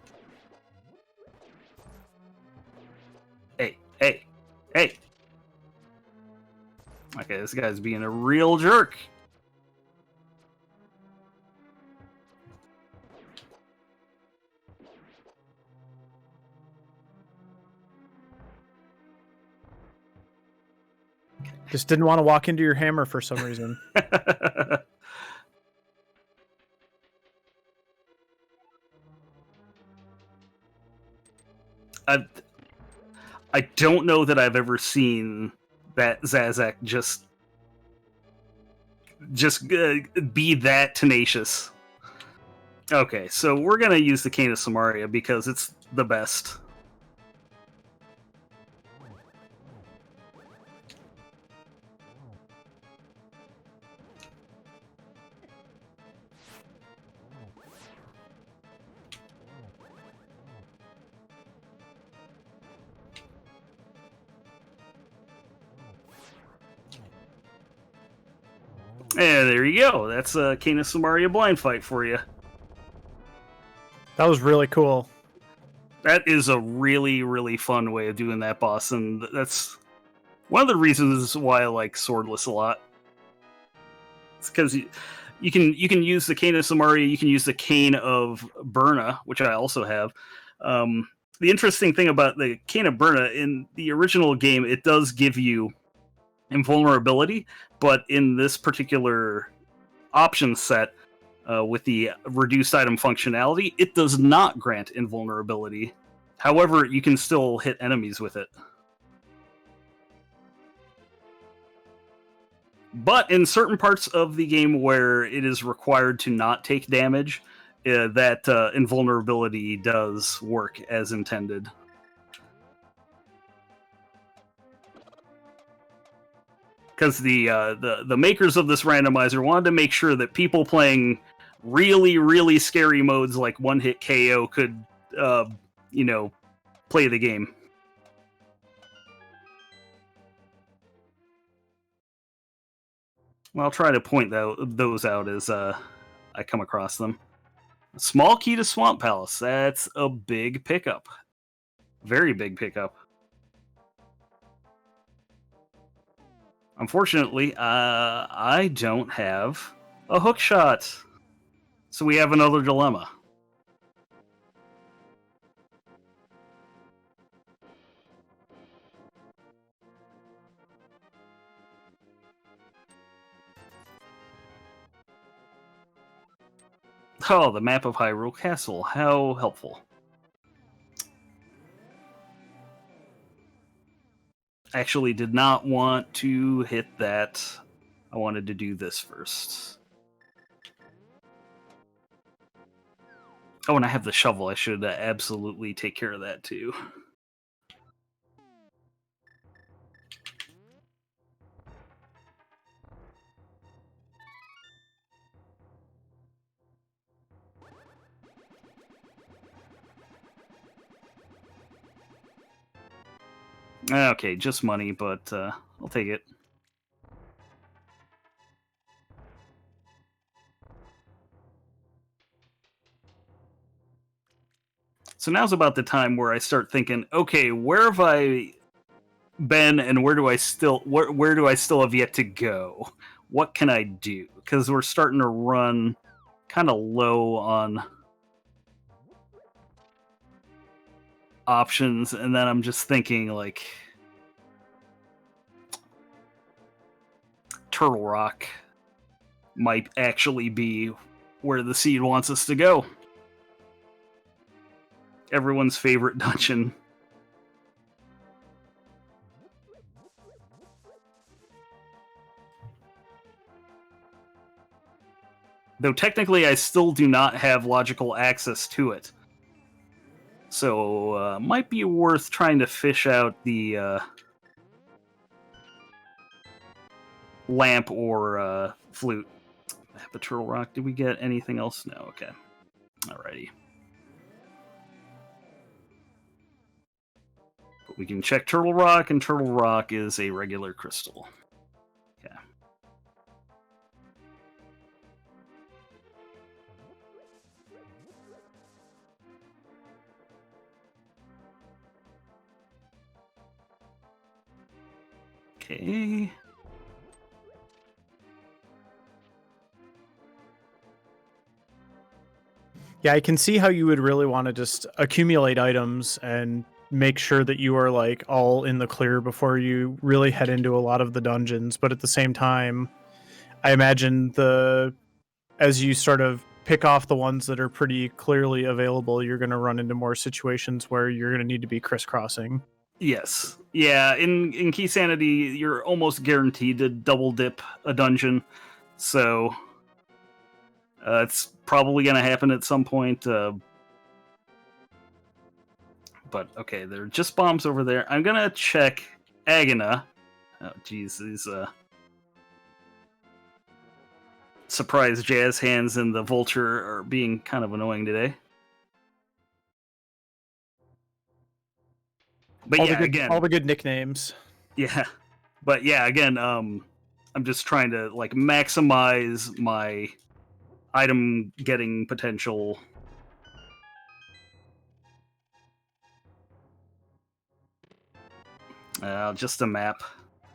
Hey, hey, hey! Okay, this guy's being a real jerk. Just didn't want to walk into your hammer for some reason. I don't know that I've ever seen that Zazak just be that tenacious. Okay, so we're gonna use the Cane of Samaria because it's the best. And there you go. That's a Cane of Samaria blind fight for you. That was really cool. That is a really, really fun way of doing that boss, and that's one of the reasons why I like Swordless a lot. It's because you can use the Cane of Samaria, you can use the Cane of Burna, which I also have. The interesting thing about the Cane of Burna, in the original game, it does give you invulnerability, but in this particular option set, with the reduced item functionality, it does not grant invulnerability. However, you can still hit enemies with it. But in certain parts of the game where it is required to not take damage, that invulnerability does work as intended. Because the makers of this randomizer wanted to make sure that people playing really, really scary modes like one-hit KO could, play the game. Well, I'll try to point those out as I come across them. Small key to Swamp Palace. That's a big pickup. Very big pickup. Unfortunately, I don't have a hook shot. So we have another dilemma. Oh, the map of Hyrule Castle. How helpful. Actually did not want to hit that. I wanted to do this first. Oh, and I have the shovel. I should absolutely take care of that too. Okay, just money, but I'll take it. So now's about the time where I start thinking, okay, where have I been, and where do I still have yet to go? What can I do? Because we're starting to run kind of low on options, and then I'm just thinking like Turtle Rock might actually be where the seed wants us to go. Everyone's favorite dungeon. Though technically I still do not have logical access to it. So might be worth trying to fish out the lamp or flute. The Turtle Rock, did we get anything else? No, okay. Alrighty. But we can check Turtle Rock, and Turtle Rock is a regular crystal. Okay. Okay. Yeah, I can see how you would really want to just accumulate items and make sure that you are like all in the clear before you really head into a lot of the dungeons. But at the same time, I imagine as you sort of pick off the ones that are pretty clearly available, you're going to run into more situations where you're going to need to be crisscrossing. Yes. Yeah, in Key Sanity, you're almost guaranteed to double dip a dungeon. So it's probably going to happen at some point. But okay, there are just bombs over there. I'm going to check Agana. Oh, geez, these surprise jazz hands and the vulture are being kind of annoying today. But all yeah, the good, again, all the good nicknames. Yeah, but yeah, again, I'm just trying to like maximize my item getting potential. Just a map.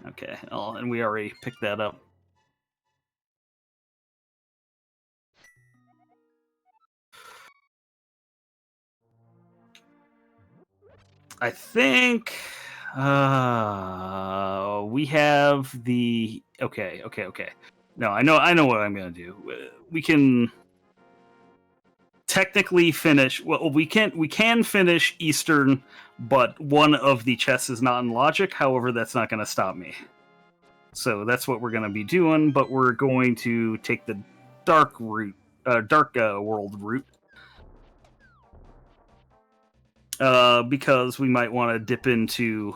Okay, oh, and we already picked that up. I think we have the okay. No, I know what I'm gonna do. We can technically finish. Well, we can finish Eastern, but one of the chests is not in logic. However, that's not going to stop me. So that's what we're going to be doing. But we're going to take the dark route, dark world route. because we might want to dip into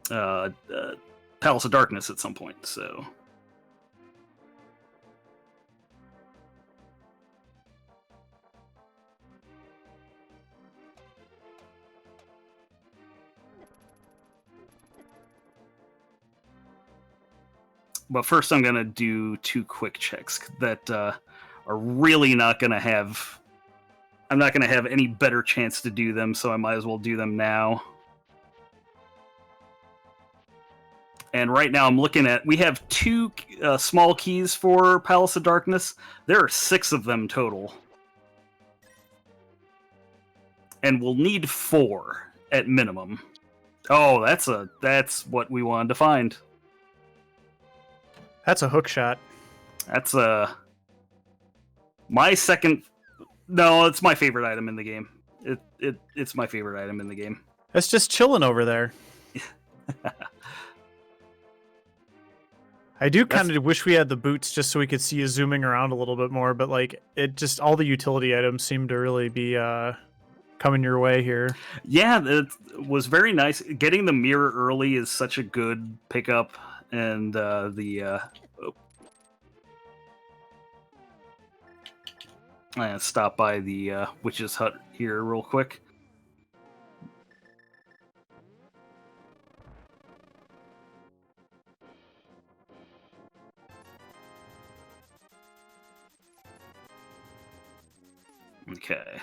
Palace of Darkness at some point. So. But first, I'm going to do 2 quick checks that are really not going to have... I'm not going to have any better chance to do them, so I might as well do them now. And right now I'm looking at... We have 2 small keys for Palace of Darkness. There are 6 of them total. And we'll need 4 at minimum. Oh, that's what we wanted to find. That's a hook shot. That's my second. No, it's my favorite item in the game. It's my favorite item in the game. It's just chilling over there. I do kind of wish we had the boots just so we could see you zooming around a little bit more, but like it just all the utility items seem to really be coming your way here. Yeah, it was very nice. Getting the mirror early is such a good pickup. And I'm gonna stop by the witch's hut here real quick. Okay.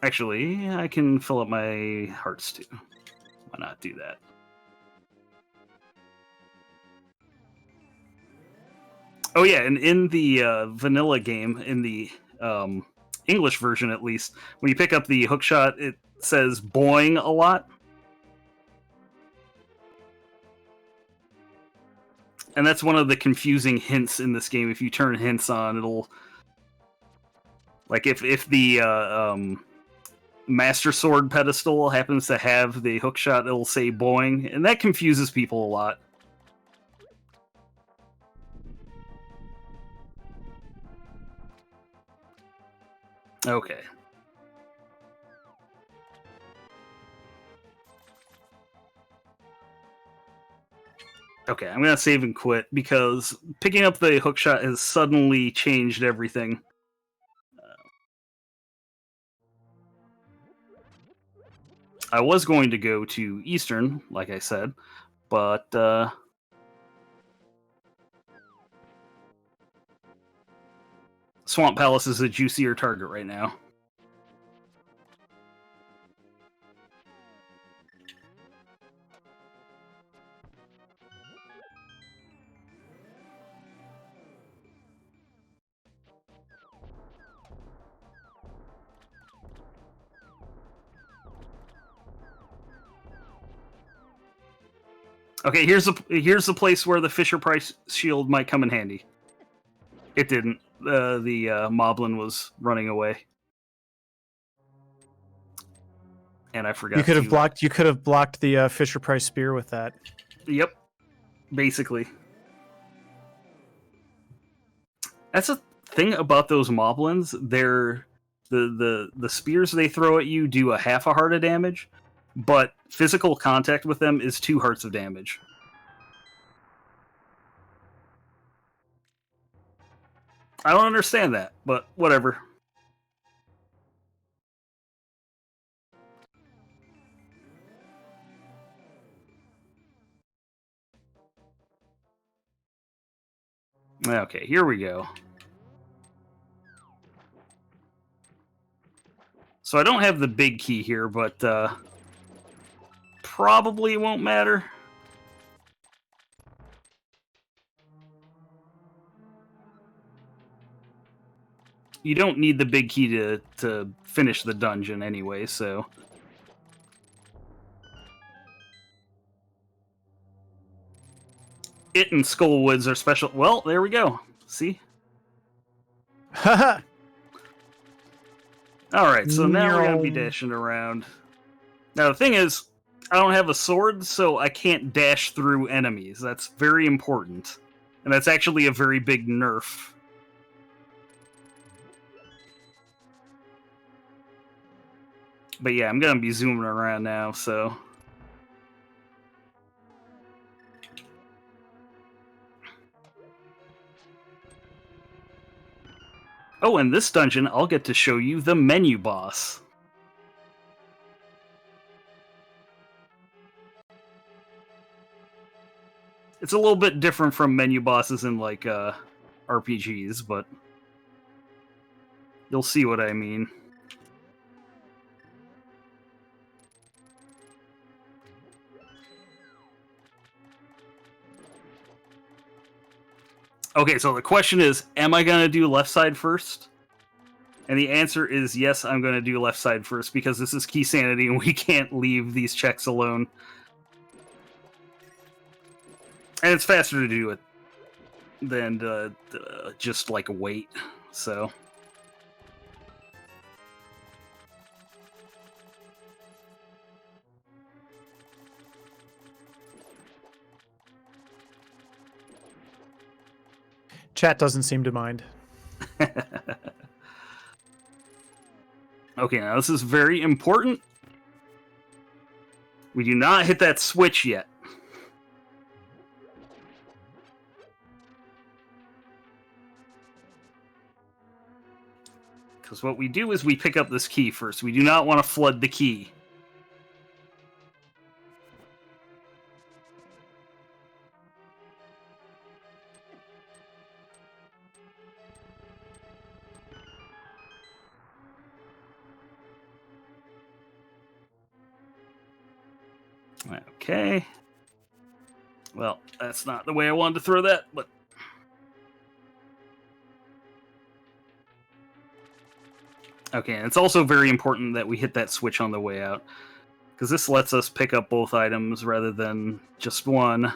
Actually, I can fill up my hearts too. Why not do that? Oh yeah, and in the vanilla game, in the English version at least, when you pick up the hookshot, it says boing a lot. And that's one of the confusing hints in this game. If you turn hints on, it'll... Like, if the Master Sword pedestal happens to have the hookshot, it'll say boing, and that confuses people a lot. Okay. Okay, I'm gonna save and quit because picking up the hookshot has suddenly changed everything. I was going to go to Eastern, like I said, but Swamp Palace is a juicier target right now. Okay, here's the place where the Fisher Price shield might come in handy. It didn't. The Moblin was running away, and I forgot. You could have blocked. You could have blocked the Fisher Price spear with that. Yep, basically. That's the thing about those Moblins. They're the spears they throw at you do a half a heart of damage, but physical contact with them is 2 hearts of damage. I don't understand that, but whatever. Okay, here we go. So I don't have the big key here, but probably won't matter. You don't need the big key to finish the dungeon anyway, so... It and Skullwoods are special... Well, there we go. See? Haha! Alright, so now we're gonna be dashing around. Now, the thing is, I don't have a sword, so I can't dash through enemies. That's very important. And that's actually a very big nerf. But yeah, I'm gonna be zooming around now, so. Oh, in this dungeon, I'll get to show you the menu boss. It's a little bit different from menu bosses in, like, RPGs, but you'll see what I mean. Okay, so the question is, am I going to do left side first? And the answer is yes, I'm going to do left side first, because this is key sanity and we can't leave these checks alone. And it's faster to do it than just, like, wait, so... Chat doesn't seem to mind. Okay, now this is very important. We do not hit that switch yet. Because what we do is we pick up this key first. We do not want to flood the key. Okay. Well, that's not the way I wanted to throw that, but... Okay, and it's also very important that we hit that switch on the way out, because this lets us pick up both items rather than just one.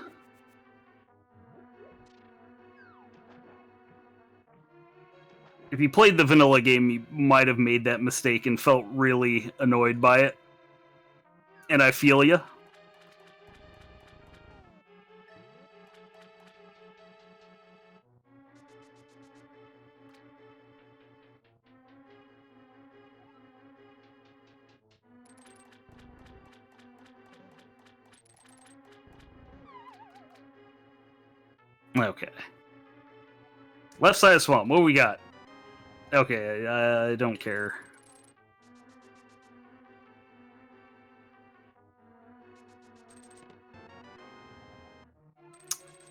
If you played the vanilla game, you might have made that mistake and felt really annoyed by it. And I feel ya. Okay. Left side of swamp. What do we got? Okay, I don't care.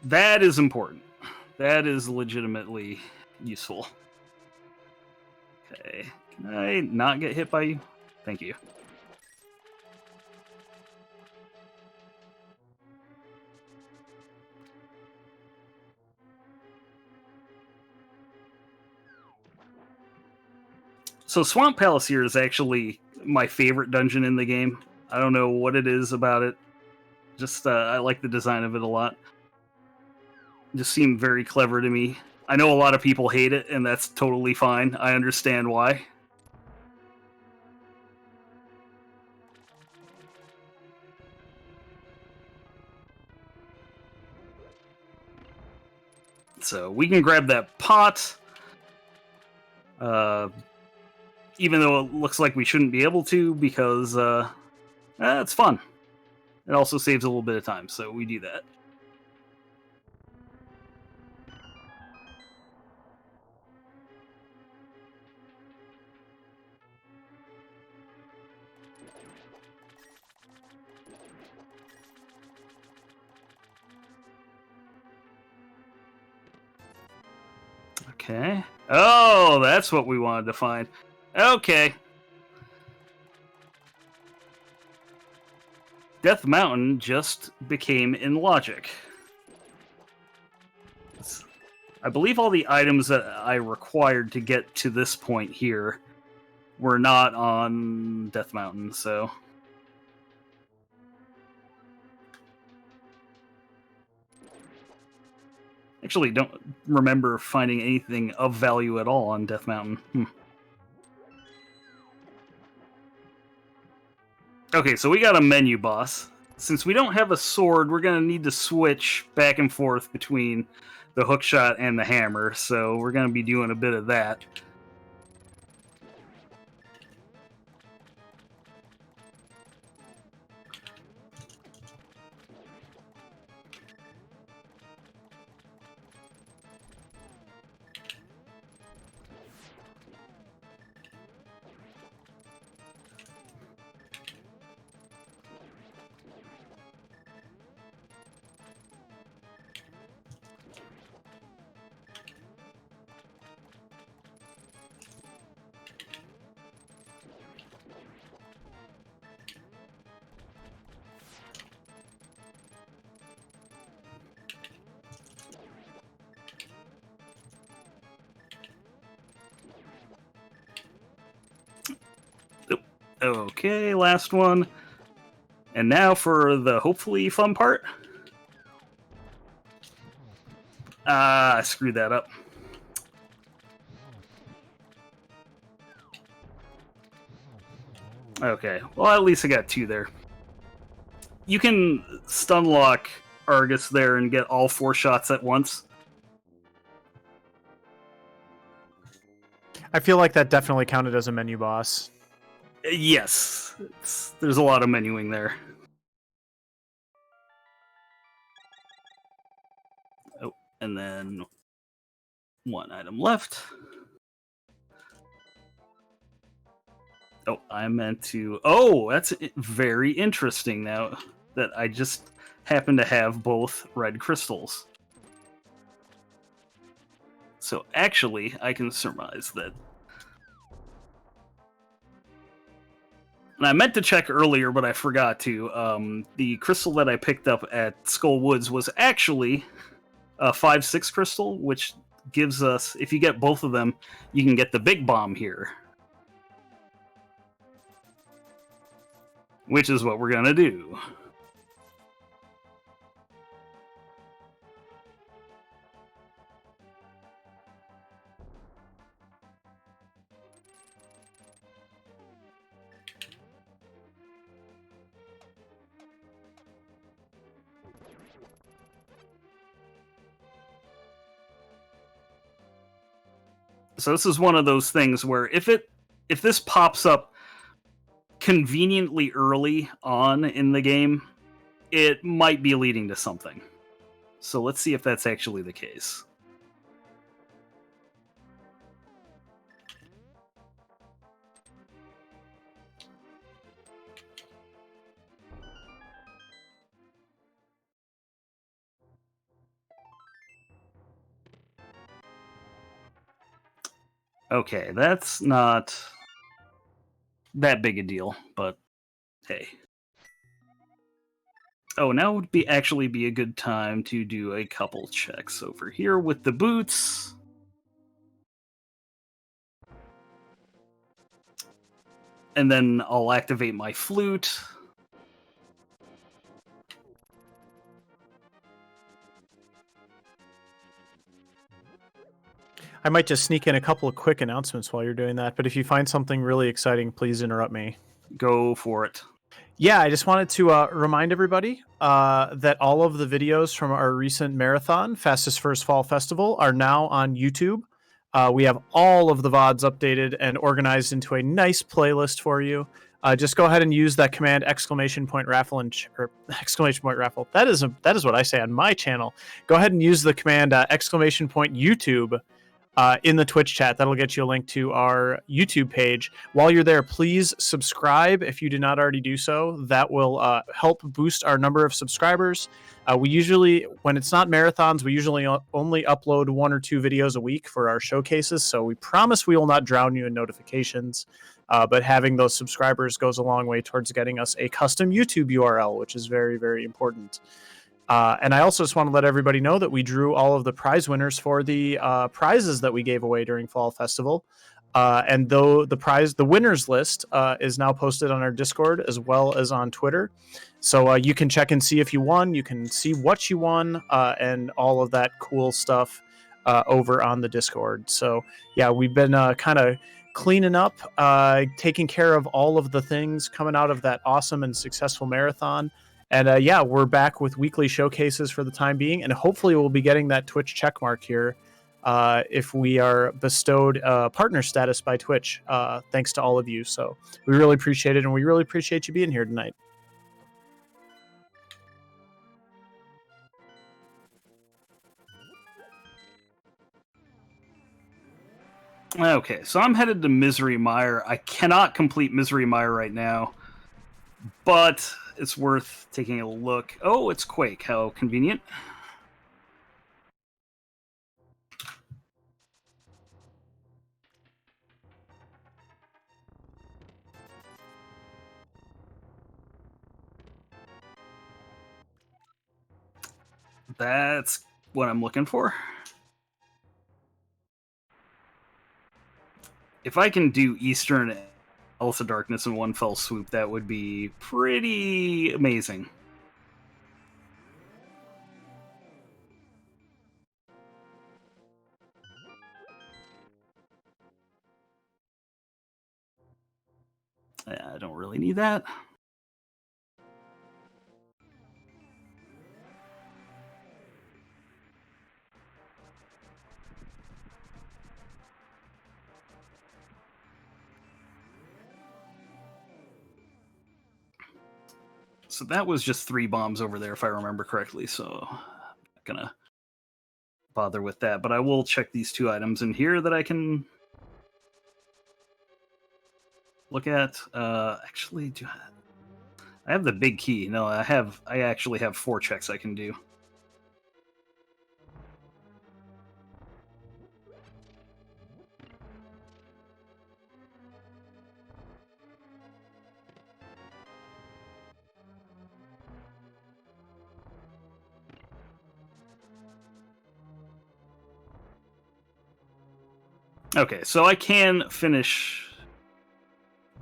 That is important. That is legitimately useful. Okay. Can I not get hit by you? Thank you. So Swamp Palace here is actually my favorite dungeon in the game. I don't know what it is about it. Just, I like the design of it a lot. It just seemed very clever to me. I know a lot of people hate it, and that's totally fine. I understand why. So we can grab that pot. Even though it looks like we shouldn't be able to, because it's fun. It also saves a little bit of time, so we do that. Okay. Oh, that's what we wanted to find. Okay. Death Mountain just became in logic. I believe all the items that I required to get to this point here were not on Death Mountain, so... Actually, don't remember finding anything of value at all on Death Mountain. Okay, so we got a menu boss. Since we don't have a sword, we're going to need to switch back and forth between the hookshot and the hammer, so we're going to be doing a bit of that. Okay, last one. And now for the hopefully fun part. I screwed that up. Okay, well, at least I got 2 there. You can stun lock Argus there and get all 4 shots at once. I feel like that definitely counted as a menu boss. Yes, there's a lot of menuing there. Oh, and then 1 item left. Oh, I meant to... Oh, that's very interesting now that I just happen to have both red crystals. So actually, I can surmise that. And I meant to check earlier, but I forgot to. The crystal that I picked up at Skull Woods was actually a 5/6 crystal, which gives us, if you get both of them, you can get the big bomb here. Which is what we're gonna do. So this is one of those things where if this pops up conveniently early on in the game, it might be leading to something. So let's see if that's actually the case. Okay, that's not that big a deal, but hey. Oh, now would actually be a good time to do a couple checks over here with the boots. And then I'll activate my flute. I might just sneak in a couple of quick announcements while you're doing that, but if you find something really exciting, please interrupt me. Go for it. Yeah, I just wanted to remind everybody that all of the videos from our recent marathon, Fastest First Fall Festival, are now on YouTube. We have all of the VODs updated and organized into a nice playlist for you. Just go ahead and use that command !raffle or !raffle. That is what I say on my channel. Go ahead and use the command !YouTube in the Twitch chat. That'll get you a link to our YouTube page. While you're there, please subscribe if you did not already do so. That will help boost our number of subscribers. We usually, when it's not marathons, we usually only upload 1 or 2 videos a week for our showcases. So we promise we will not drown you in notifications. But having those subscribers goes a long way towards getting us a custom YouTube URL, which is very, very important. And I also just want to let everybody know that we drew all of the prize winners for the prizes that we gave away during Fall Festival. And though the winners list is now posted on our Discord as well as on Twitter. So you can check and see if you won. You can see what you won and all of that cool stuff over on the Discord. So yeah, we've been kind of cleaning up, taking care of all of the things coming out of that awesome and successful marathon. And yeah, we're back with weekly showcases for the time being, and hopefully we'll be getting that Twitch checkmark here if we are bestowed partner status by Twitch, thanks to all of you. So we really appreciate it, and we really appreciate you being here tonight. Okay, so I'm headed to Misery Mire. I cannot complete Misery Mire right now, but it's worth taking a look. Oh, it's Quake. How convenient. That's what I'm looking for. If I can do Eastern Palace of Darkness in one fell swoop, that would be pretty amazing. I don't really need that. So that was just 3 bombs over there, if I remember correctly, so I'm not gonna bother with that. But I will check these 2 items in here that I can look at. Actually, I have the big key? No, I actually have 4 checks I can do. Okay, so I can finish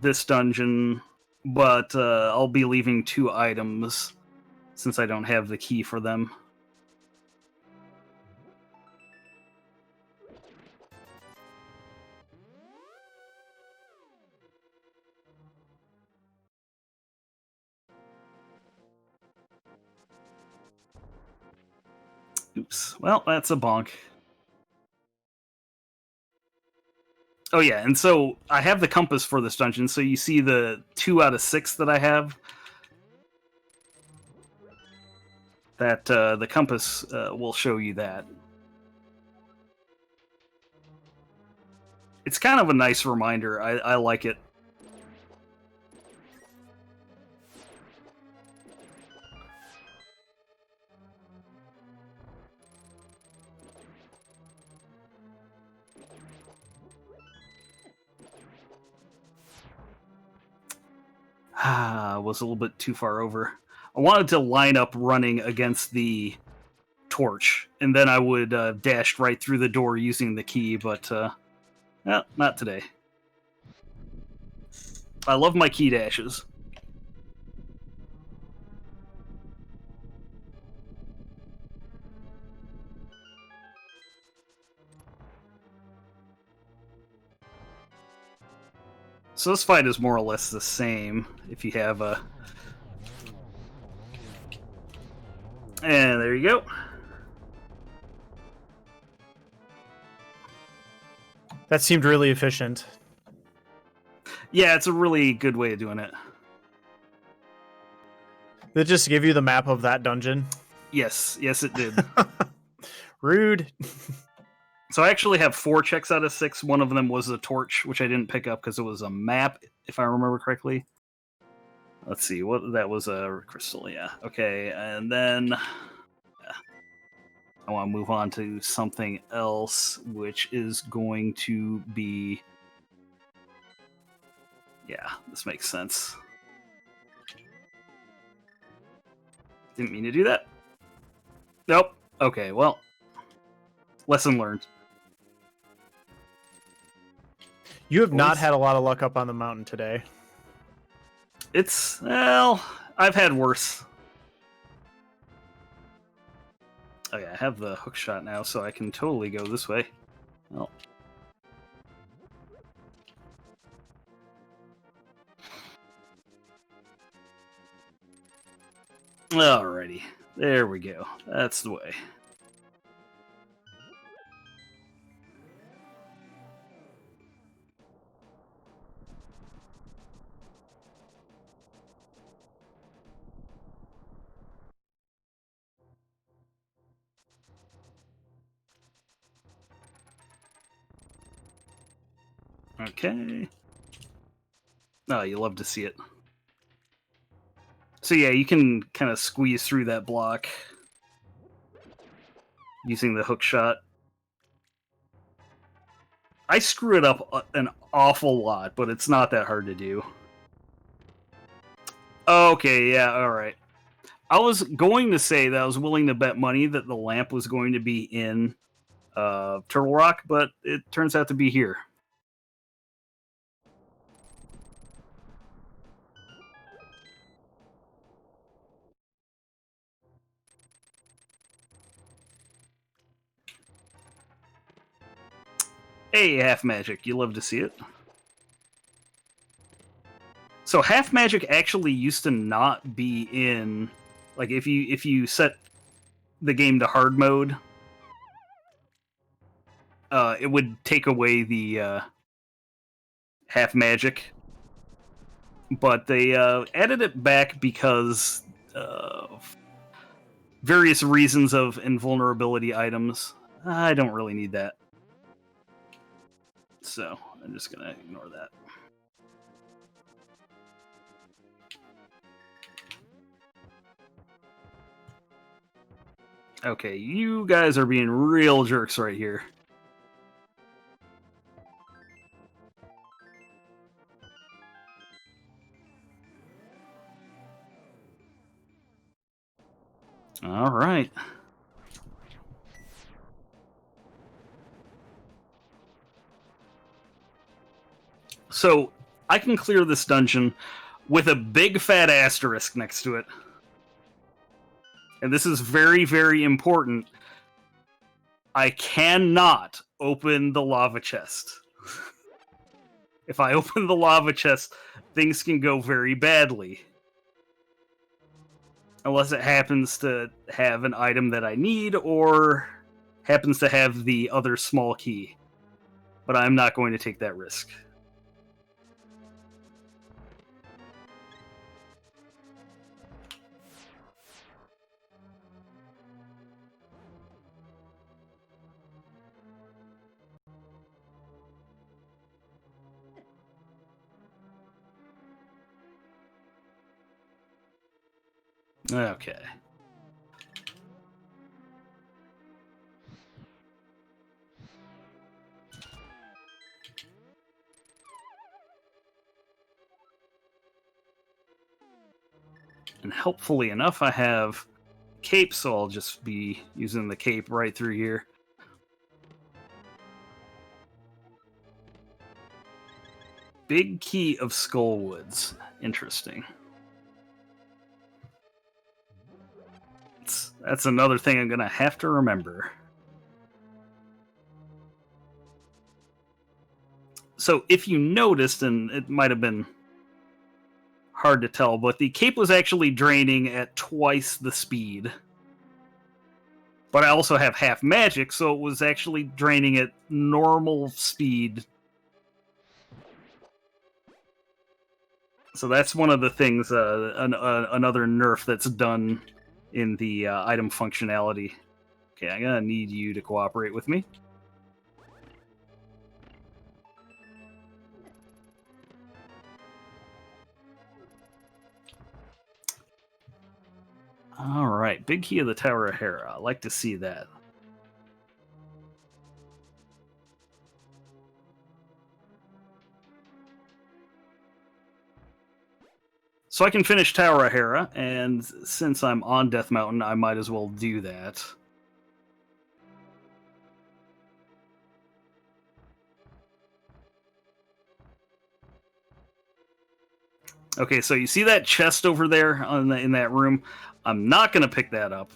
this dungeon, but I'll be leaving 2 items since I don't have the key for them. Oops. Well, that's a bonk. Oh yeah, and so I have the compass for this dungeon, so you see the 2 out of 6 that I have. That the compass will show you that. It's kind of a nice reminder. I like it. Was a little bit too far over. I wanted to line up running against the torch, and then I would dash right through the door using the key, but not today. I love my key dashes. So this fight is more or less the same if you have a... And there you go. That seemed really efficient. Yeah, it's a really good way of doing it. Did it just give you the map of that dungeon? Yes, it did. Rude. So I actually have 4 checks out of 6. One of them was a torch, which I didn't pick up because it was a map, if I remember correctly. Let's see, what that was a crystal, yeah. Okay, and then I want to move on to something else, which is going to be... Yeah, this makes sense. Didn't mean to do that. Nope. Okay, well, lesson learned. You have not had a lot of luck up on the mountain today. Well, I've had worse. Okay, I have the hook shot now, so I can totally go this way. Well. Alrighty. There we go. That's the way. Okay. Oh, you love to see it. So yeah, you can kind of squeeze through that block using the hook shot. I screw it up an awful lot, but it's not that hard to do. Okay, yeah, alright. I was going to say that I was willing to bet money that the lamp was going to be in Turtle Rock, but it turns out to be here. Hey, Half Magic, you love to see it. So Half Magic actually used to not be in, like, if you set the game to hard mode, it would take away the Half Magic, but they added it back because of various reasons of invulnerability items. I don't really need that, so I'm just gonna ignore that. Okay, you guys are being real jerks right here. All right. So I can clear this dungeon with a big fat asterisk next to it. And this is very, very important. I cannot open the lava chest. If I open the lava chest, things can go very badly. Unless it happens to have an item that I need, or happens to have the other small key. But I'm not going to take that risk. Okay. And helpfully enough, I have cape, so I'll just be using the cape right through here. Big key of Skullwoods. Interesting. That's another thing I'm going to have to remember. So if you noticed, and it might have been hard to tell, but the cape was actually draining at twice the speed. But I also have half magic, so it was actually draining at normal speed. So that's one of the things, another nerf that's done in the item functionality. Okay, I'm gonna need you to cooperate with me. All right, big key of the Tower of Hera. I like to see that. So I can finish Tower of Hera, and since I'm on Death Mountain, I might as well do that. Okay, so you see that chest over there in that room? I'm not going to pick that up.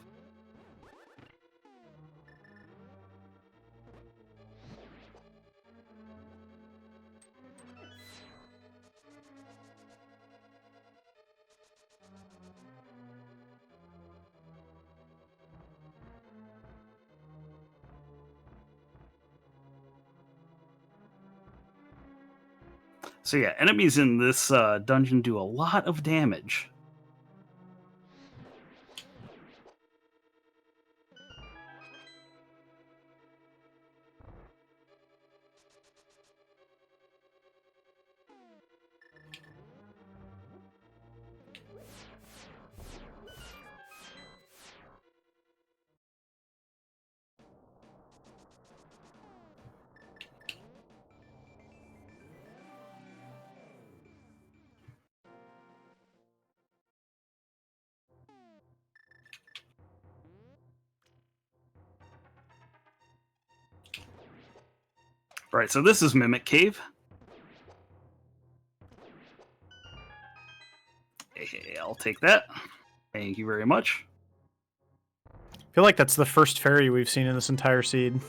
So yeah, enemies in this dungeon do a lot of damage. Right, so this is Mimic Cave. Hey, I'll take that. Thank you very much. I feel like that's the first fairy we've seen in this entire seed.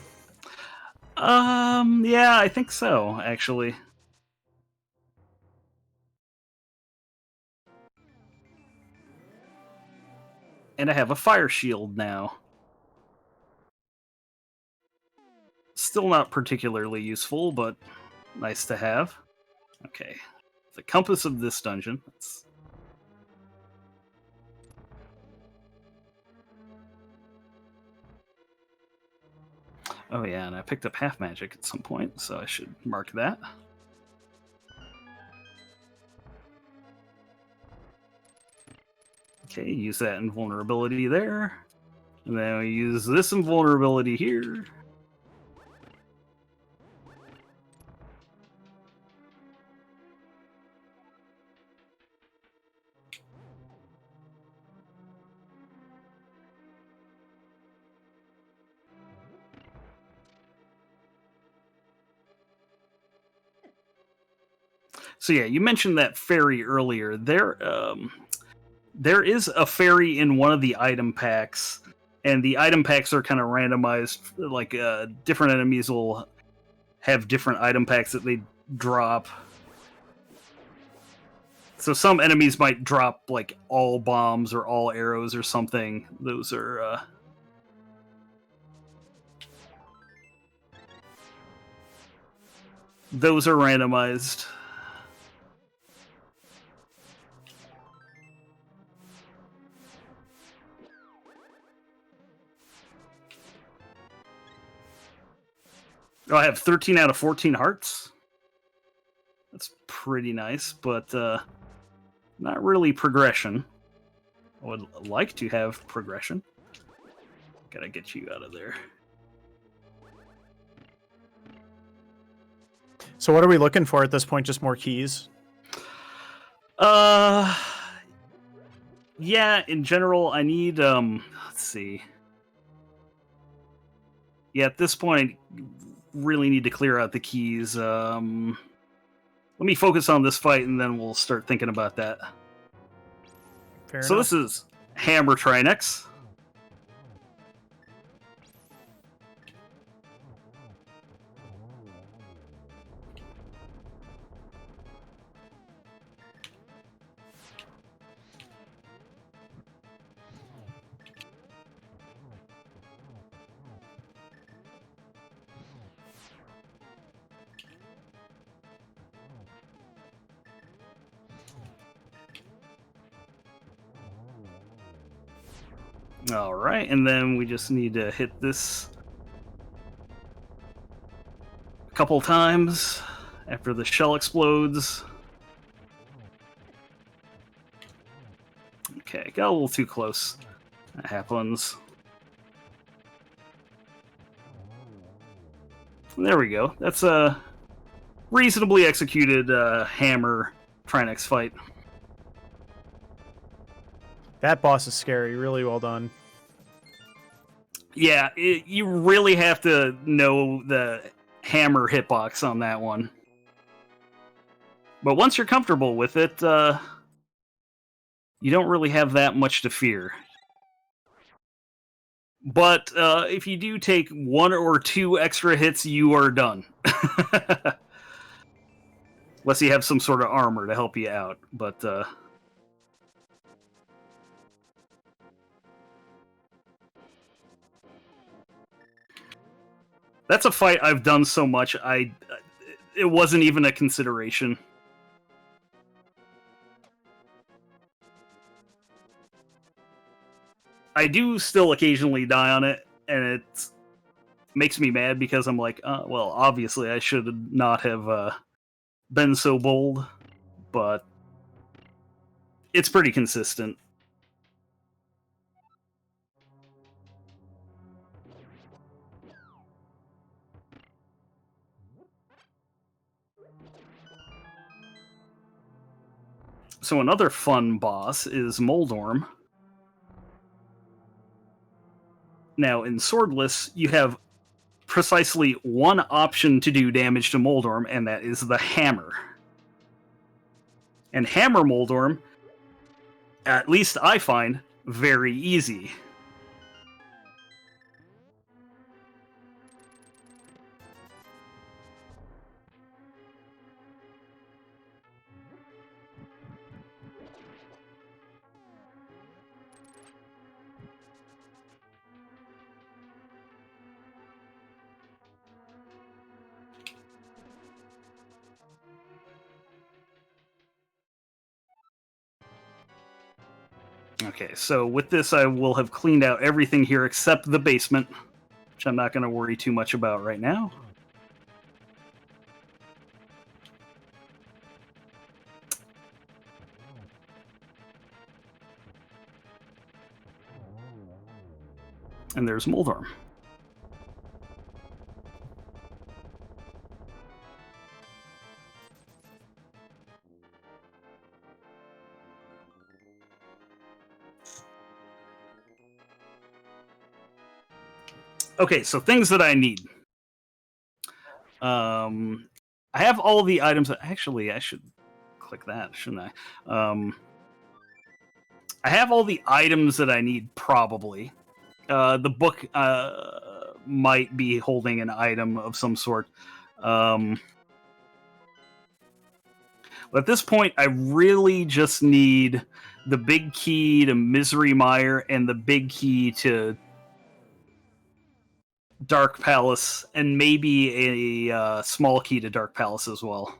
Yeah, I think so, actually. And I have a fire shield now. Still not particularly useful, but nice to have. Okay. The compass of this dungeon. Oh yeah, and I picked up half magic at some point, so I should mark that. Okay, use that invulnerability there. And then we use this invulnerability here. So yeah, you mentioned that fairy earlier. There is a fairy in one of the item packs, and the item packs are kind of randomized. Like different enemies will have different item packs that they drop. So some enemies might drop like all bombs or all arrows or something. Those are randomized. Oh, I have 13 out of 14 hearts. That's pretty nice, but not really progression. I would like to have progression. Gotta get you out of there. So what are we looking for at this point? Just more keys? Yeah, in general, I need, let's see. Yeah, at this point, really need to clear out the keys. Let me focus on this fight, and then we'll start thinking about that. Fair So enough. this is Hammer Trinex. All right, and then we just need to hit this a couple times after the shell explodes. Okay, got a little too close. That happens. There we go. That's a reasonably executed Hammer Trinex fight. That boss is scary. Really well done. Yeah, you really have to know the hammer hitbox on that one. But once you're comfortable with it, you don't really have that much to fear. But if you do take 1 or 2 extra hits, you are done. Unless you have some sort of armor to help you out. But that's a fight I've done so much, it wasn't even a consideration. I do still occasionally die on it, and it makes me mad because I'm like, well, obviously I should not have been so bold, but it's pretty consistent. So another fun boss is Moldorm. Now, in Swordless, you have precisely one option to do damage to Moldorm, and that is the Hammer. And Hammer Moldorm, at least I find, very easy. Okay, so with this, I will have cleaned out everything here except the basement, which I'm not going to worry too much about right now. And there's Moldorm. Okay, so things that I need. I have all the items. Actually, I should click that, shouldn't I? I have all the items that I need, probably. The book might be holding an item of some sort. But at this point, I really just need the big key to Misery Mire and the big key to Dark Palace, and maybe a small key to Dark Palace as well.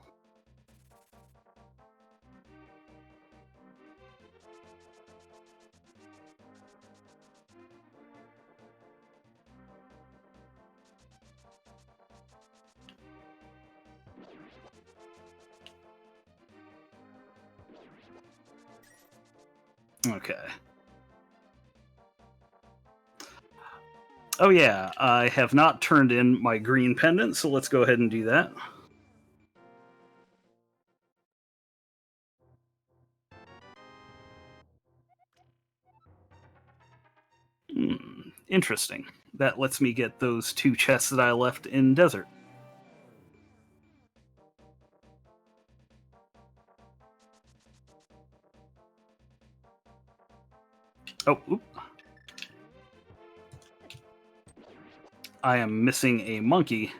Okay. Oh yeah, I have not turned in my green pendant, so let's go ahead and do that. Interesting. That lets me get those 2 chests that I left in desert. Oh, oop. I am missing a monkey.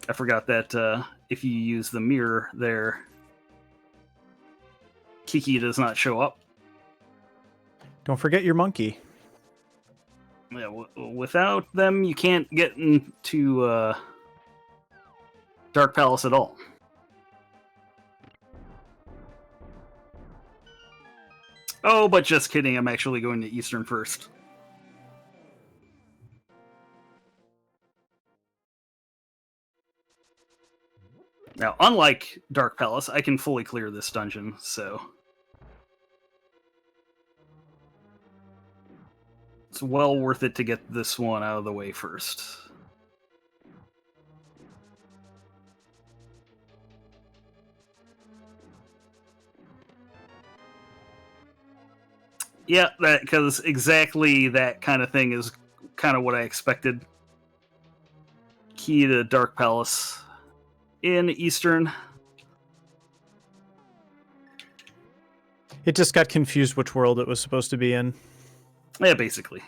I forgot that if you use the mirror there, Kiki does not show up. Don't forget your monkey. Yeah, without them, you can't get into Dark Palace at all. Oh, but just kidding, I'm actually going to Eastern first. Now, unlike Dark Palace, I can fully clear this dungeon, so it's well worth it to get this one out of the way first. Yeah, because exactly that kind of thing is kind of what I expected. Key to Dark Palace in Eastern. It just got confused which world it was supposed to be in. Yeah, basically.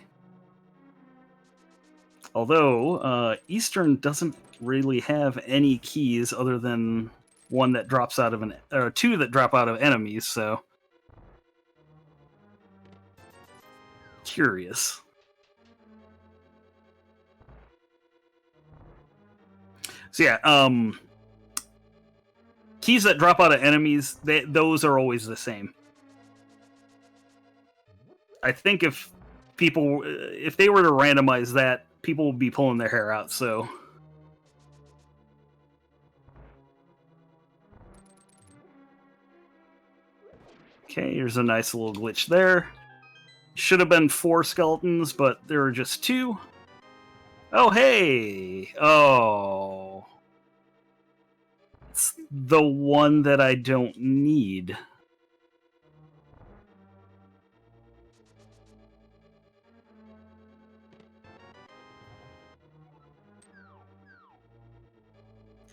Although, Eastern doesn't really have any keys other than one that drops out of or 2 that drop out of enemies, so curious. So yeah, keys that drop out of enemies, those are always the same. I think if they were to randomize that, people would be pulling their hair out, so okay, here's a nice little glitch there. Should have been 4 skeletons, but there were just 2. Oh, hey! Oh. It's the one that I don't need.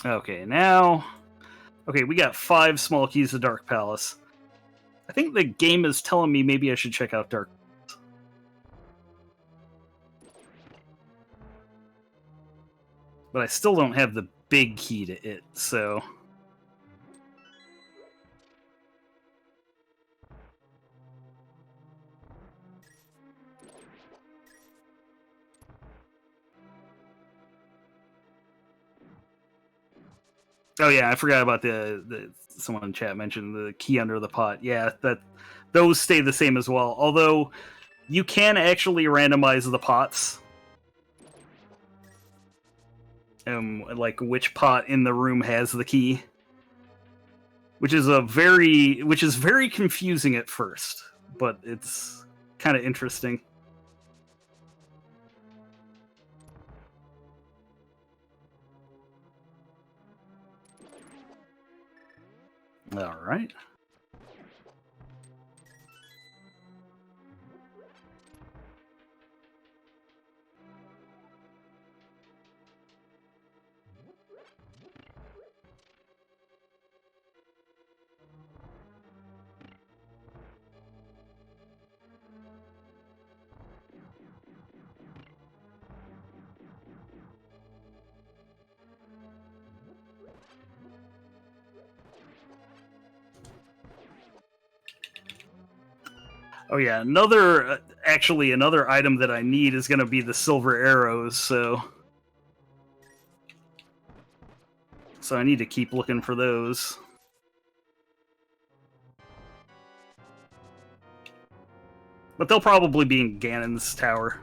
Okay, now... Okay, we got 5 small keys to Dark Palace. I think the game is telling me maybe I should check out Dark. But I still don't have the big key to it, so... Oh yeah, I forgot about the someone in chat mentioned the key under the pot. Yeah, those stay the same as well. Although you can actually randomize the pots. Like which pot in the room has the key. Which is very confusing at first, but it's kind of interesting. All right. Oh yeah, another item that I need is going to be the silver arrows, so I need to keep looking for those. But they'll probably be in Ganon's tower.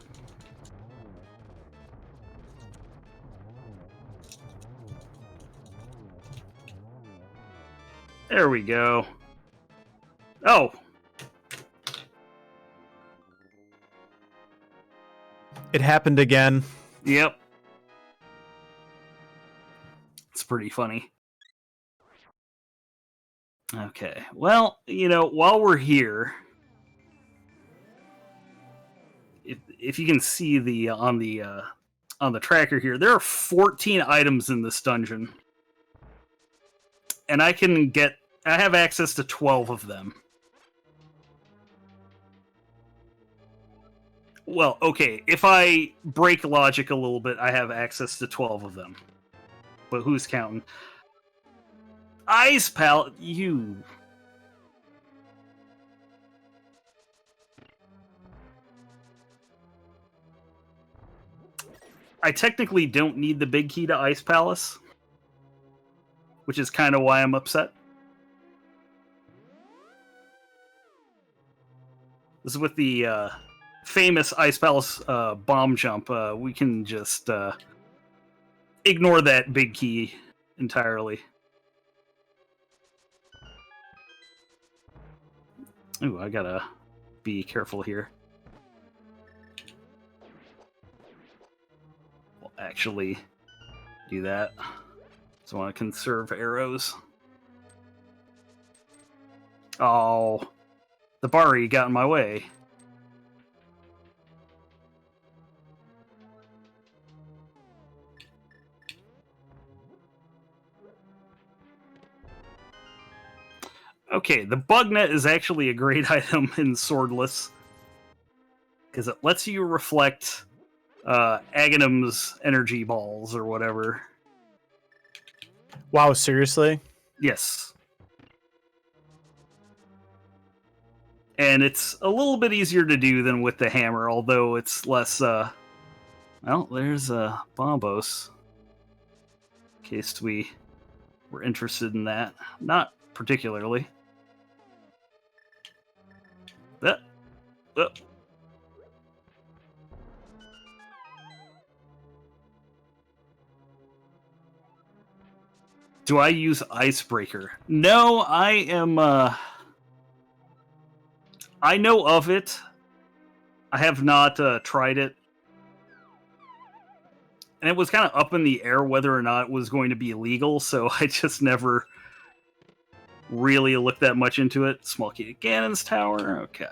There we go. Oh! It happened again. Yep. It's pretty funny. Okay. Well, while we're here, if you can see the on the tracker here, there are 14 items in this dungeon. And I have access to 12 of them. Well, okay, if I break logic a little bit, I have access to 12 of them. But who's counting? Ice Pal, you. I technically don't need the big key to Ice Palace, which is kind of why I'm upset. This is with the famous Ice Palace bomb jump. We can just ignore that big key entirely. Ooh, I gotta be careful here. We'll actually do that. Just want to conserve arrows. Oh, the Bari got in my way. Okay, the bug net is actually a great item in Swordless because it lets you reflect Aghanim's energy balls or whatever. Wow, seriously? Yes. And it's a little bit easier to do than with the hammer, although it's less... Well, there's Bombos. In case we were interested in that. Not particularly. Do I use Icebreaker? No, I am... I know of it. I have not tried it. And it was kind of up in the air whether or not it was going to be legal, so I just never really looked that much into it. Small key to Ganon's tower? Okay.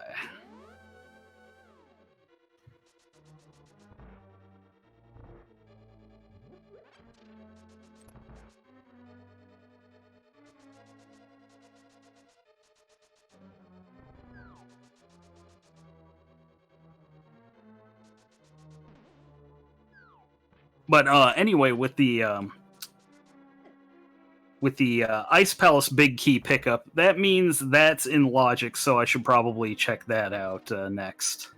But anyway, with the Ice Palace big key pickup, that means that's in logic, so I should probably check that out next.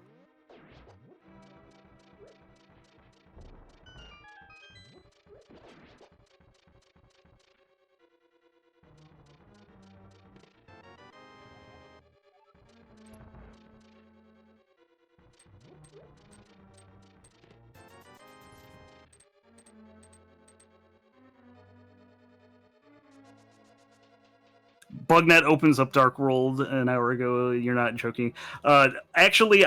Bugnet opens up Dark World an hour ago. You're not joking. Actually,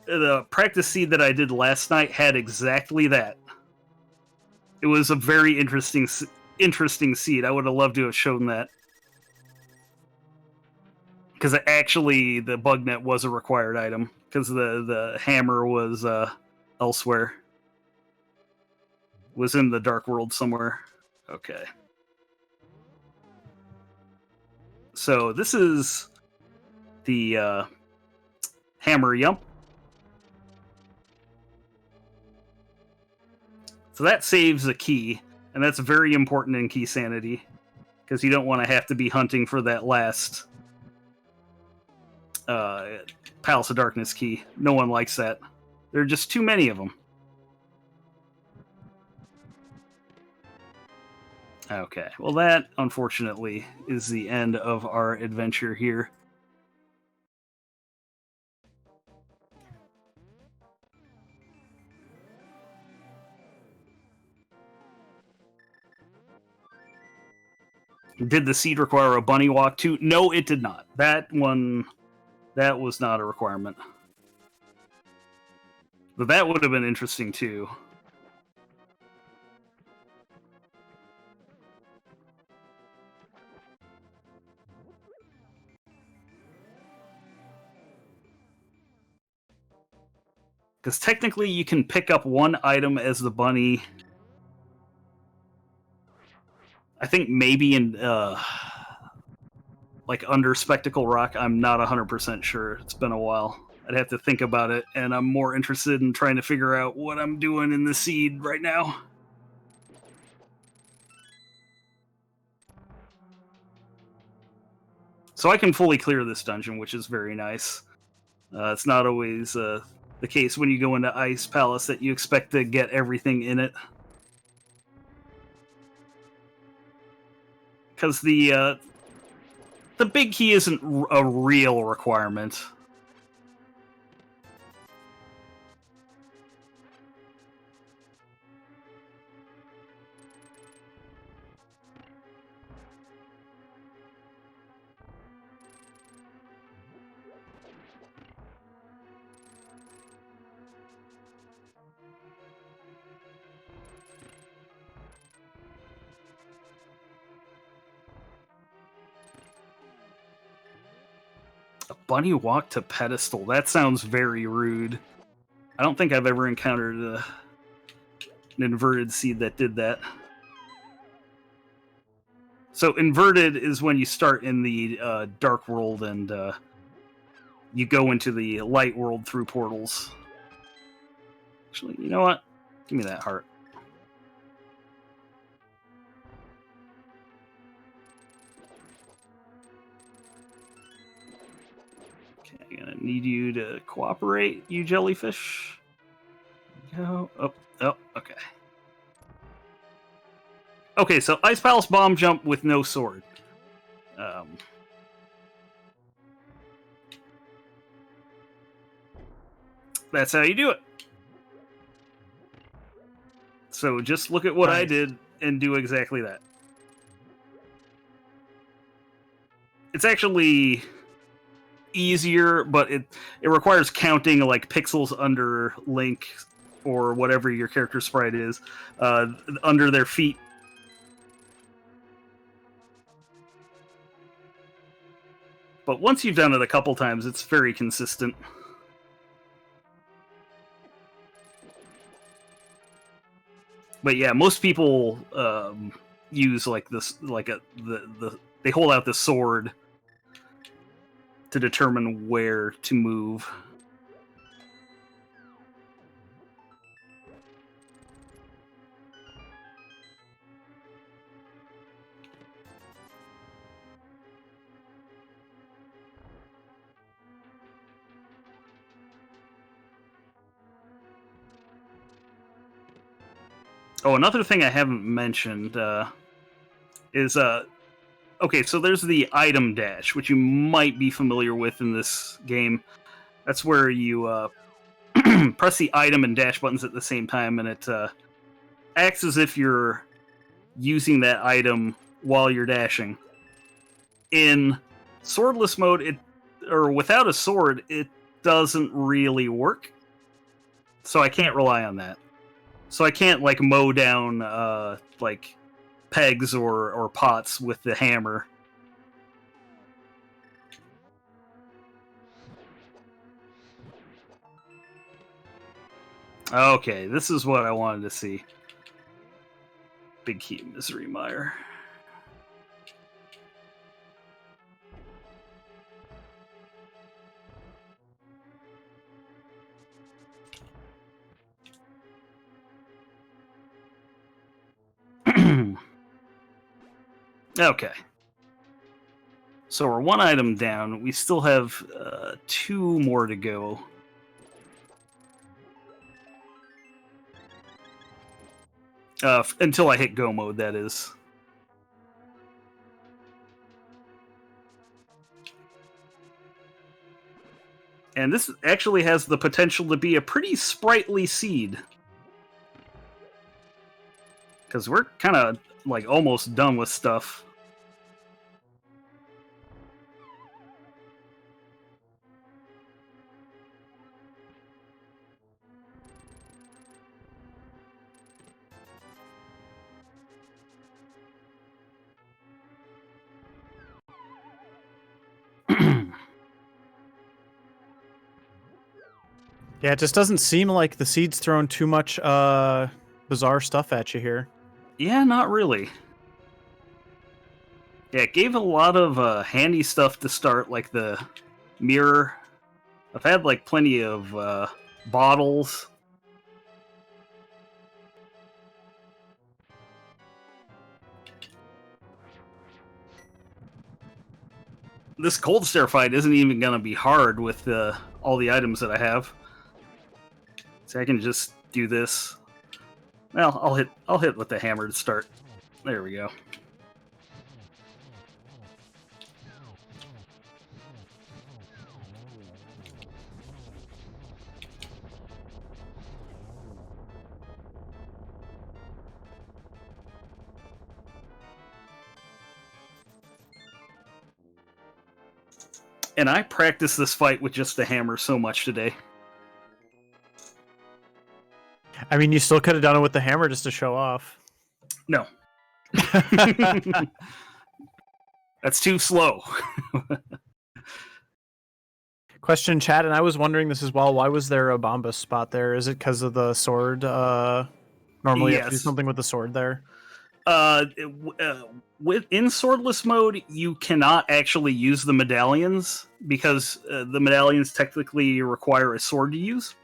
the practice seed that I did last night had exactly that. It was a very interesting seed. I would have loved to have shown that. Because actually, the Bugnet was a required item. Because the hammer was elsewhere. Was in the Dark World somewhere. Okay. So this is the hammer yump. So that saves a key, and that's very important in key sanity, because you don't want to have to be hunting for that last Palace of Darkness key. No one likes that. There are just too many of them. Okay, well that, unfortunately, is the end of our adventure here. Did the seed require a bunny walk too? No, it did not. That was not a requirement. But that would have been interesting too. Because technically you can pick up one item as the bunny. I think maybe in like under Spectacle Rock. I'm not 100% sure. It's been a while. I'd have to think about it, and I'm more interested in trying to figure out what I'm doing in the seed right now. So I can fully clear this dungeon, which is very nice. It's not always the case when you go into Ice Palace that you expect to get everything in it. Because the big key isn't a real requirement. A bunny walk to pedestal. That sounds very rude. I don't think I've ever encountered an inverted seed that did that. So inverted is when you start in the dark world and you go into the light world through portals. Actually, you know what? Give me that heart. Okay, I'm gonna need you to cooperate, you jellyfish. Go. Oh, okay. Okay, so Ice Palace bomb jump with no sword. That's how you do it. So just look at what I did and do exactly that. It's actually easier, but it requires counting like pixels under Link or whatever your character sprite is under their feet. But once you've done it a couple times, it's very consistent. But yeah, most people use like this, like they hold out the sword to determine where to move. Oh, another thing I haven't mentioned is okay, so there's the item dash, which you might be familiar with in this game. That's where you press the item and dash buttons at the same time, and it acts as if you're using that item while you're dashing. In swordless mode, or without a sword, it doesn't really work. So I can't rely on that. So I can't like mow down like pegs or pots with the hammer. Okay, this is what I wanted to see. Big key misery mire. Okay. So we're one item down. We still have 2 more to go. Until I hit go mode, that is. And this actually has the potential to be a pretty sprightly seed. Because we're kind of like almost done with stuff. Yeah, it just doesn't seem like the seed's throwing too much bizarre stuff at you here. Yeah, not really. Yeah, it gave a lot of handy stuff to start, like the mirror. I've had like plenty of bottles. This cold stare fight isn't even going to be hard with all the items that I have. So I can just do this. Well, I'll hit with the hammer to start. There we go. And I practiced this fight with just the hammer so much today. I mean, you still could have done it with the hammer just to show off. No. That's too slow. Question in chat, and I was wondering this as well. Why was there a Bombus spot there? Is it because of the sword? Normally, you have to do Yes. something with the sword there. In swordless mode, you cannot actually use the medallions because the medallions technically require a sword to use.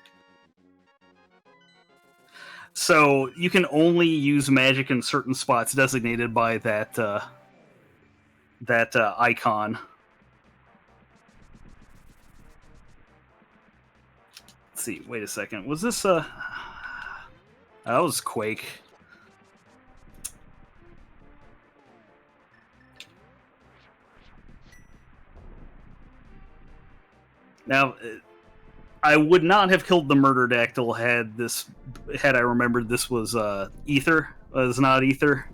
So you can only use magic in certain spots designated by that icon. Let's see. Wait a second. Was this that was Quake. Now, I would not have killed the Murderdactyl had I remembered this was Ether. It was not Ether.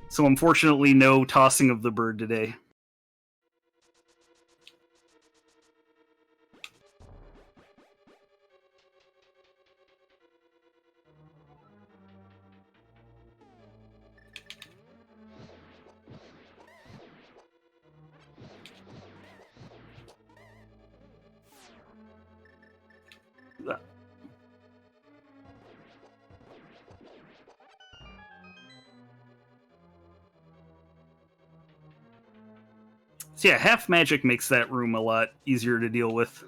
So unfortunately, no tossing of the bird today. So yeah, half magic makes that room a lot easier to deal with.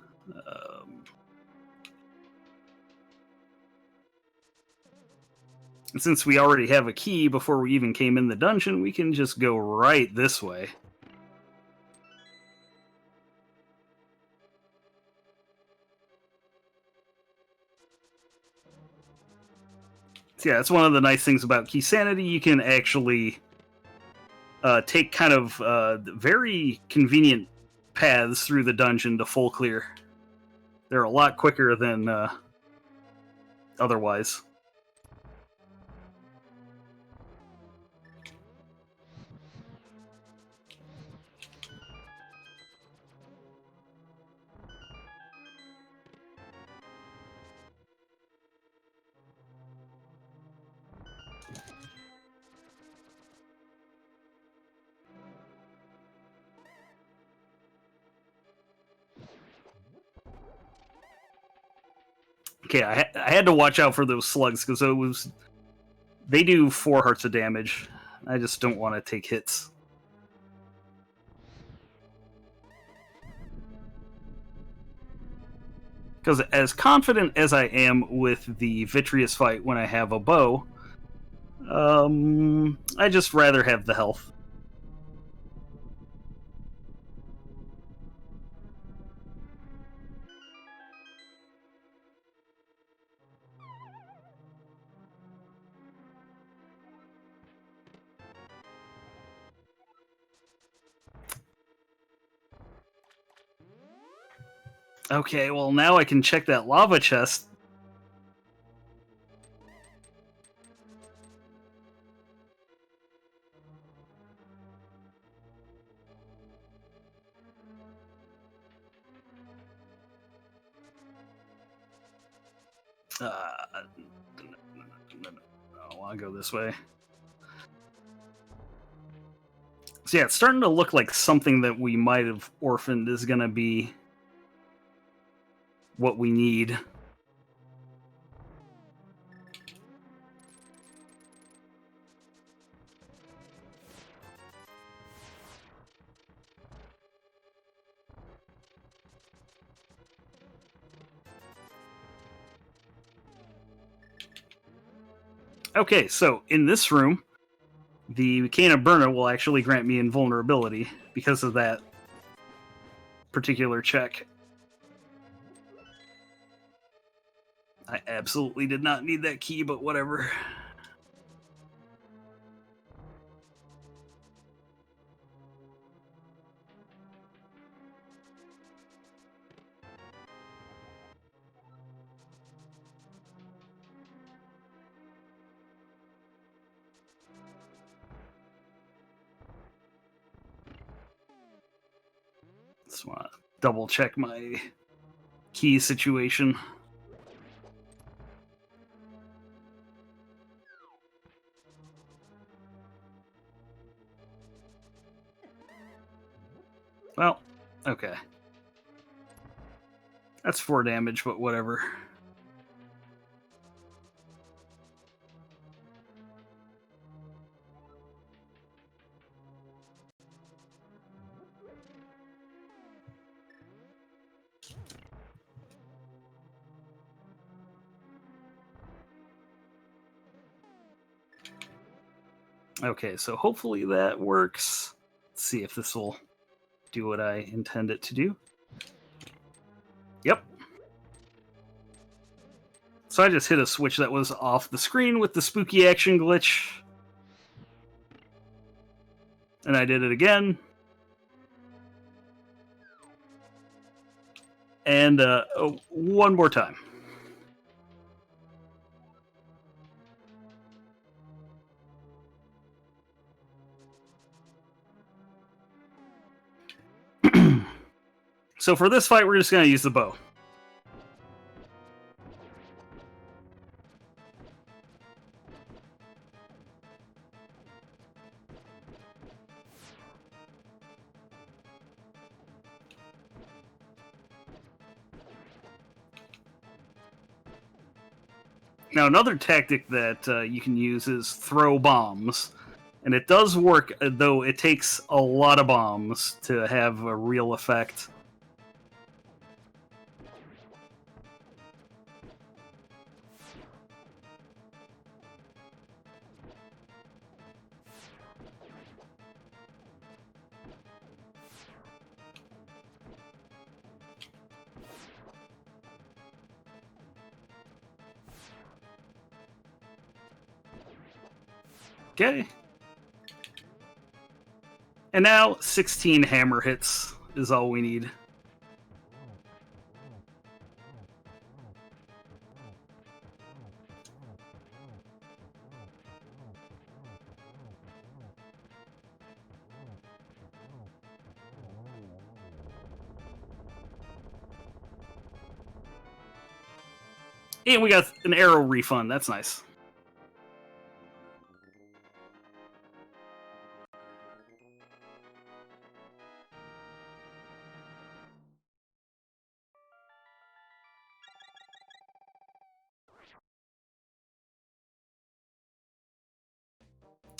And since we already have a key before we even came in the dungeon, we can just go right this way. So yeah, that's one of the nice things about Key Sanity. You can actually take kind of very convenient paths through the dungeon to full clear. They're a lot quicker than otherwise. Okay, I had to watch out for those slugs because they do 4 hearts of damage. I just don't want to take hits. Because as confident as I am with the Vitreous fight when I have a bow, I just rather have the health. Okay, well now I can check that lava chest. I want to go this way. So yeah, it's starting to look like something that we might have orphaned is going to be what we need. Okay, so in this room, the Cane of Burna will actually grant me invulnerability because of that particular check. I absolutely did not need that key, but whatever. Just want to double check my key situation. Well, okay. That's 4 damage, but whatever. Okay, so hopefully that works. Let's see if this will do what I intend it to do. Yep. So I just hit a switch that was off the screen with the spooky action glitch. And I did it again. And one more time. So for this fight, we're just going to use the bow. Now, another tactic that you can use is throw bombs. And it does work, though it takes a lot of bombs to have a real effect. Okay. And now 16 hammer hits is all we need. And we got an arrow refund. That's nice.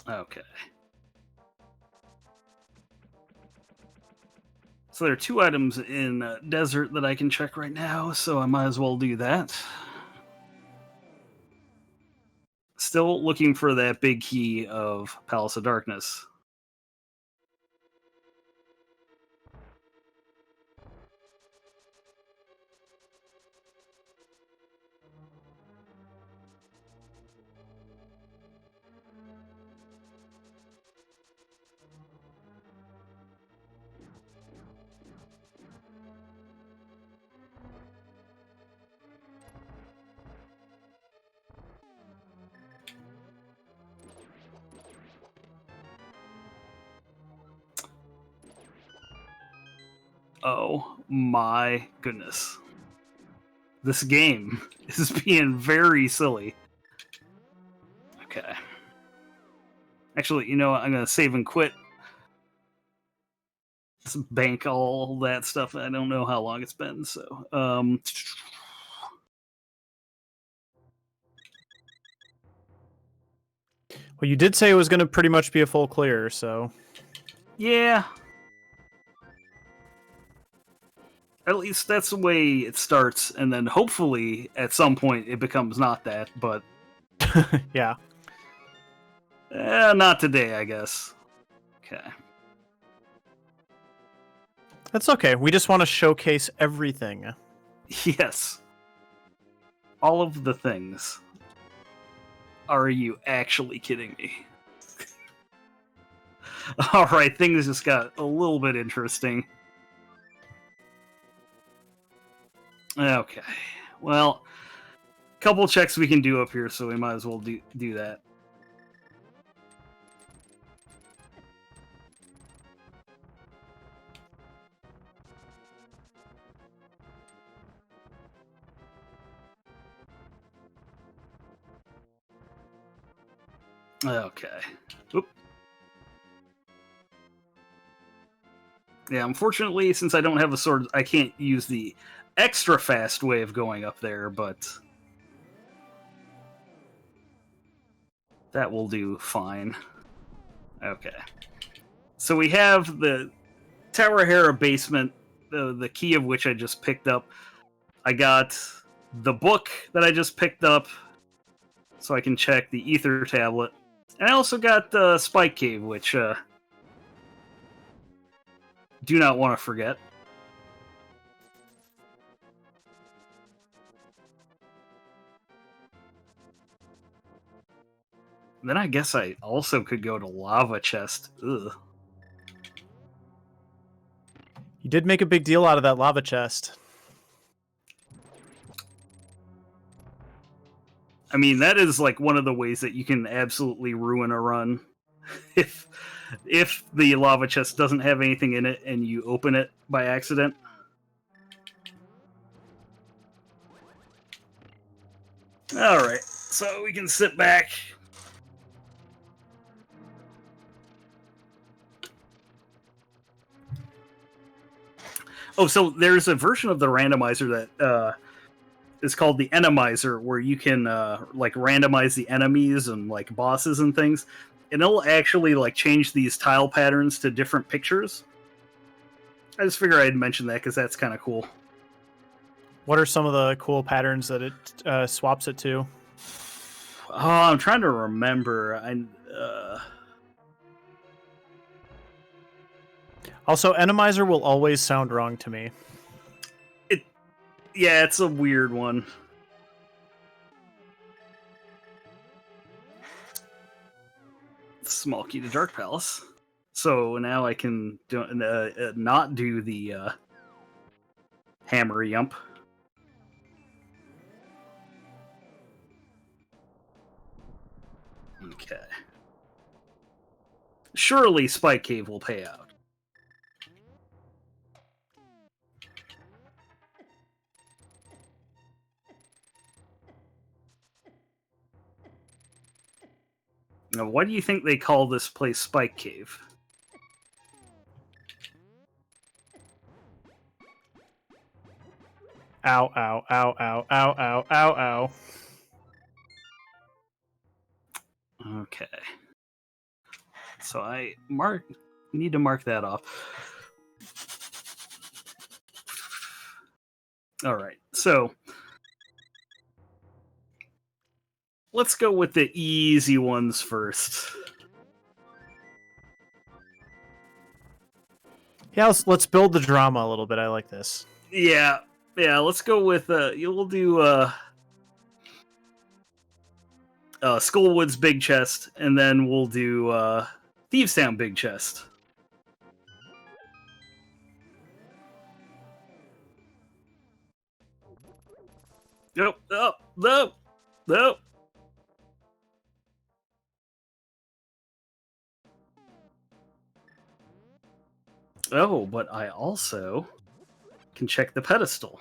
Okay. So there are 2 items in Desert that I can check right now, so I might as well do that. Still looking for that big key of Palace of Darkness. Oh my goodness. This game is being very silly. Okay. Actually, you know what? I'm going to save and quit. Let's bank all that stuff. I don't know how long it's been, so... Well, you did say it was going to pretty much be a full clear, so... Yeah. At least that's the way it starts, and then hopefully at some point it becomes not that, but... yeah. Not today, I guess. Okay. That's okay. We just want to showcase everything. Yes. All of the things. Are you actually kidding me? Alright, things just got a little bit interesting. Okay. Well, a couple checks we can do up here, so we might as well do that. Okay. Oop. Yeah, unfortunately, since I don't have a sword, I can't use the extra fast way of going up there, but that will do fine. Okay. So we have the Tower Hera basement, the key of which I just picked up. I got the book that I just picked up, so I can check the Ether tablet. And I also got the Spike Cave, which do not want to forget. Then I guess I also could go to Lava Chest. Ugh. You did make a big deal out of that lava chest. I mean, that is like one of the ways that you can absolutely ruin a run. if the lava chest doesn't have anything in it and you open it by accident. Alright, so we can sit back. Oh, so there's a version of the randomizer that is called the Enemizer, where you can like randomize the enemies and like bosses and things, and it'll actually like change these tile patterns to different pictures. I just figure I'd mention that because that's kind of cool. What are some of the cool patterns that it swaps it to? Oh, I'm trying to remember. Also, Enemizer will always sound wrong to me. Yeah, it's a weird one. Small key to Dark Palace. So now I can not do the hammer yump. Okay. Surely Spike Cave will pay out. Now, why do you think they call this place Spike Cave? Ow, ow, ow, ow, ow, ow, ow, ow. Okay. So I need to mark that off. All right. So let's go with the easy ones first. Yeah, let's build the drama a little bit. I like this. Yeah. Let's go with we'll do Skullwood's Big Chest, and then we'll do Thieves Town Big Chest. Nope. Nope. Oh, but I also can check the pedestal.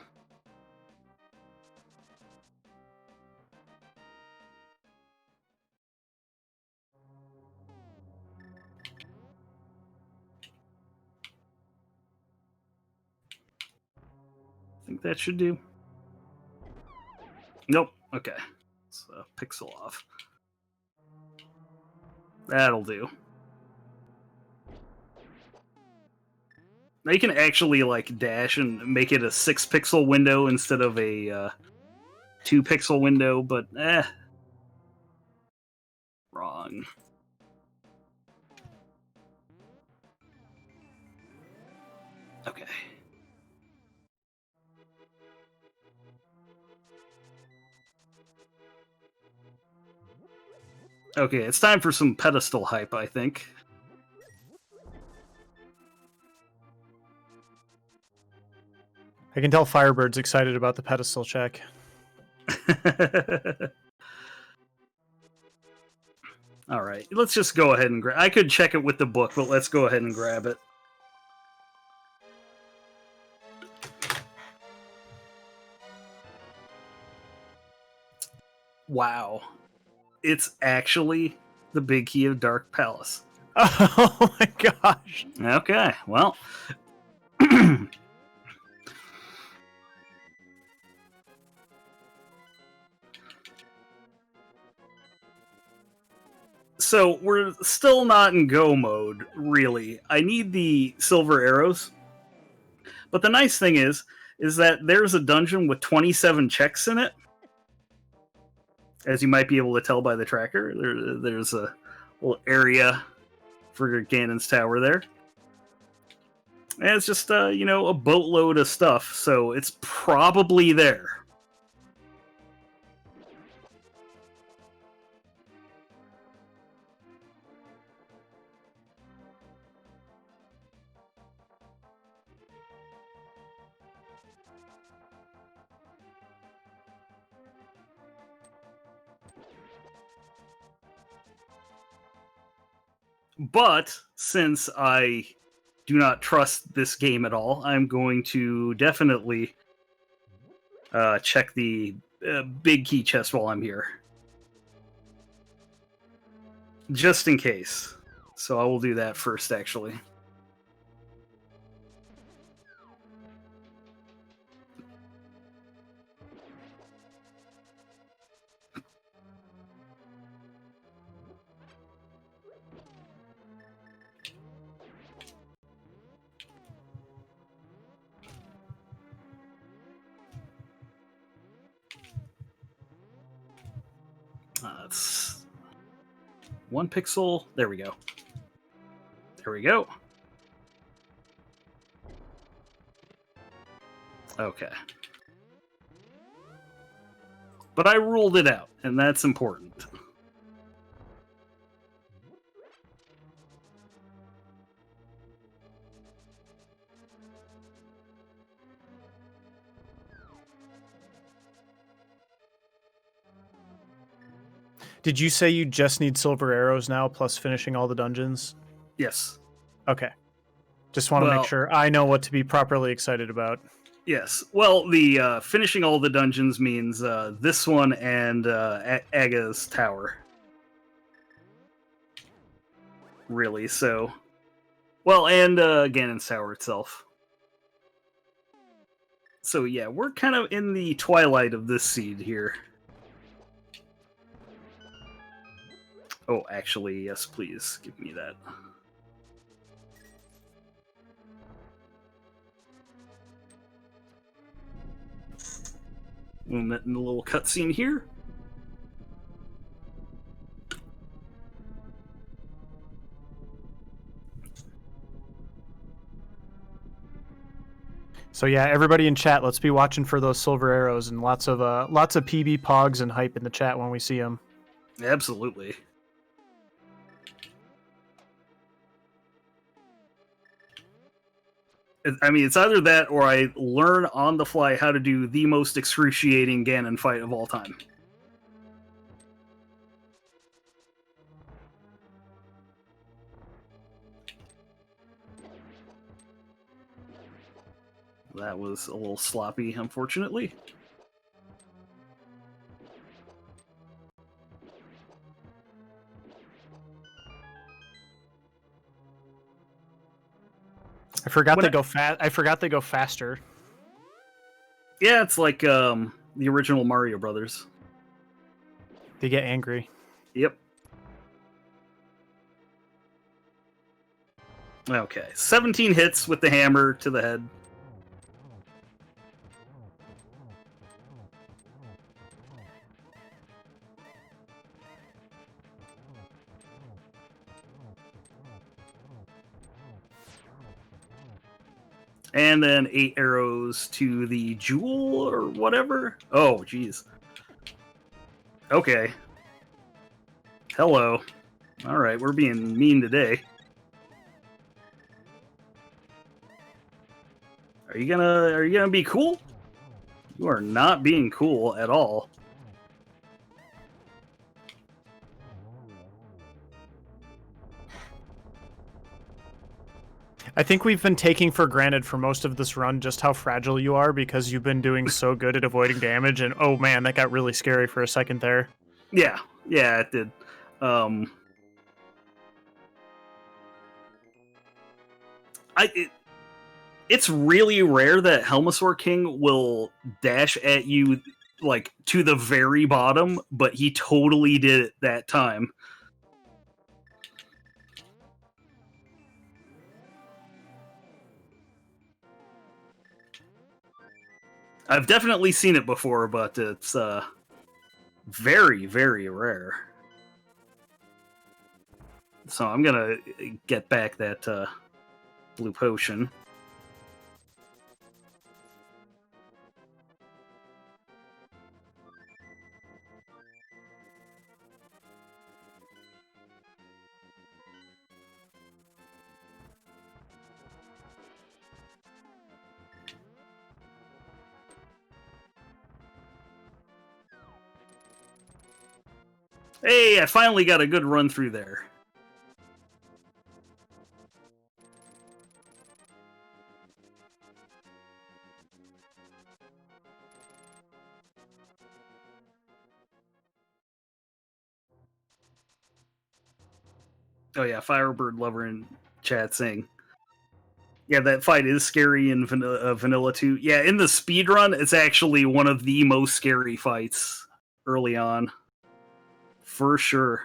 I think that should do. Nope. Okay. So pixel off. That'll do. Now you can actually like dash and make it a 6-pixel window instead of a 2-pixel window, but wrong. Okay. Okay, it's time for some pedestal hype, I think. I can tell Firebird's excited about the pedestal check. All right, let's just go ahead and grab. I could check it with the book, but let's go ahead and grab it. Wow. It's actually the Big Key of Dark Palace. Oh my gosh. Okay, well. So we're still not in go mode, really. I need the silver arrows. But the nice thing is that there's a dungeon with 27 checks in it. As you might be able to tell by the tracker, there's a little area for Ganon's Tower there. And it's just, a boatload of stuff, so it's probably there. But since I do not trust this game at all, I'm going to definitely check the big key chest while I'm here. Just in case. So I will do that first, actually. That's 1 pixel. There we go. There we go. Okay. But I ruled it out, and that's important. Did you say you just need silver arrows now, plus finishing all the dungeons? Yes. Okay. Just want to make sure I know what to be properly excited about. Yes. Well, the finishing all the dungeons means this one and Aga's Tower. really. So, well, and Ganon's Tower itself. So yeah, we're kind of in the twilight of this seed here. Oh, actually, yes, please give me that. Movement in the little cutscene here. So yeah, everybody in chat, let's be watching for those silver arrows and lots of PB pogs and hype in the chat when we see them. Absolutely. I mean, it's either that or I learn on the fly how to do the most excruciating Ganon fight of all time. That was a little sloppy, unfortunately. I forgot they go fast. I forgot they go faster. Yeah, it's like the original Mario Brothers. They get angry. Yep. Okay, 17 hits with the hammer to the head. And then 8 arrows to the jewel or whatever. Oh, jeez. Okay. Hello. All right, we're being mean today. Are you gonna be cool? You are not being cool at all. I think we've been taking for granted for most of this run just how fragile you are because you've been doing so good at avoiding damage, and oh man, that got really scary for a second there. Yeah, it did. It's really rare that Helmasaur King will dash at you like to the very bottom, but he totally did it that time. I've definitely seen it before, but it's very, very rare. So I'm gonna get back that blue potion. Hey, I finally got a good run through there. Oh yeah, Firebird Lover in chat saying, yeah, that fight is scary in Vanilla 2. Yeah, in the speedrun, it's actually one of the most scary fights early on. For sure.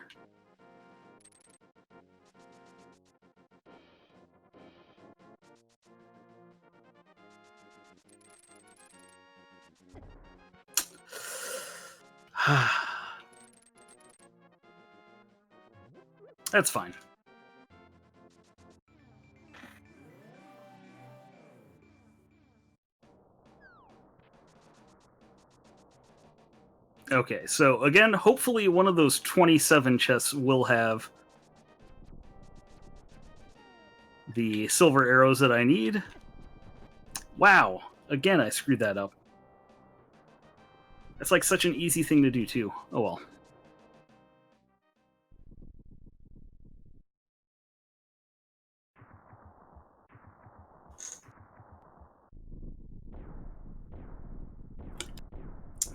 That's fine. Okay, so again, hopefully one of those 27 chests will have the silver arrows that I need. Wow, again, I screwed that up. That's like such an easy thing to do, too. Oh well.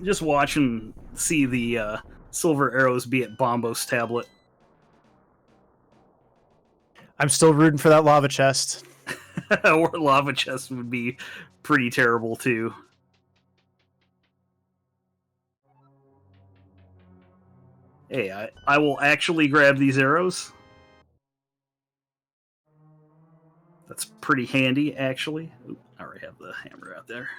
Just watch and see the silver arrows be at Bombos tablet. I'm still rooting for that lava chest. Or lava chest would be pretty terrible too. Hey, I will actually grab these arrows. That's pretty handy, actually. Ooh, I already have the hammer out there.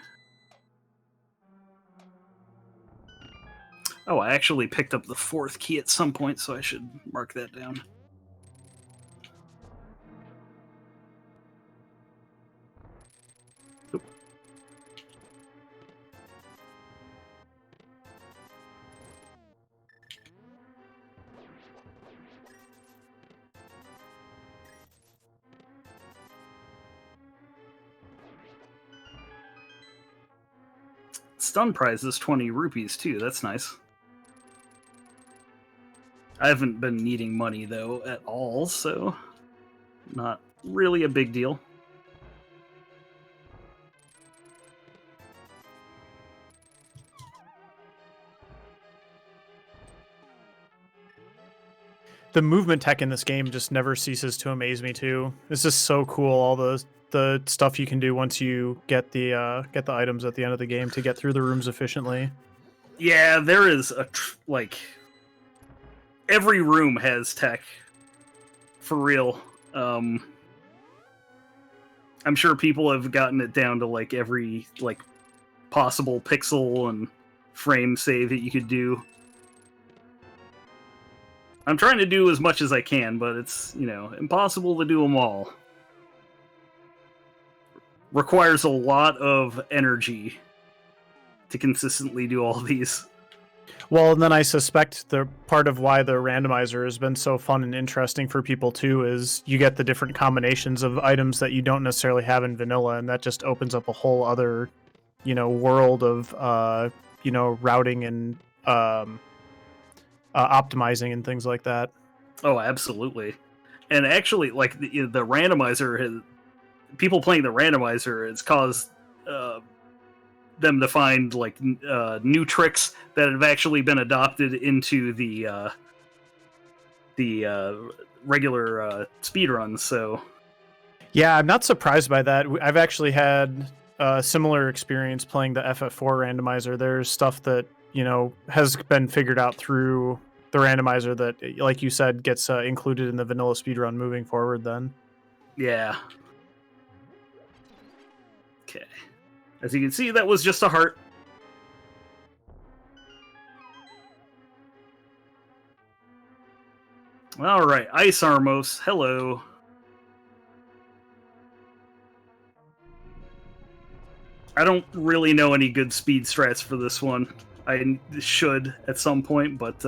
Oh, I actually picked up the 4th key at some point, so I should mark that down. Oop. Stun prize is 20 rupees, too. That's nice. I haven't been needing money, though, at all, so not really a big deal. The movement tech in this game just never ceases to amaze me too. It's just so cool, all the stuff you can do once you get the items at the end of the game to get through the rooms efficiently. Yeah, there is like every room has tech for real. I'm sure people have gotten it down to like every like possible pixel and frame save that you could do. I'm trying to do as much as I can, but it's, impossible to do them all. Requires a lot of energy to consistently do all these. Well, and then I suspect the part of why the randomizer has been so fun and interesting for people too is you get the different combinations of items that you don't necessarily have in vanilla, and that just opens up a whole other, world of, routing and optimizing and things like that. Oh, absolutely. And actually, like the randomizer has, people playing the randomizer has caused them to find like new tricks that have actually been adopted into the regular speedruns. So yeah, I'm not surprised by that. I've actually had a similar experience playing the FF4 randomizer. There's stuff that has been figured out through the randomizer that, like you said, gets included in the vanilla speedrun moving forward then. Yeah. Okay. As you can see, that was just a heart. Alright, Ice Armos, hello. I don't really know any good speed strats for this one. I should at some point, but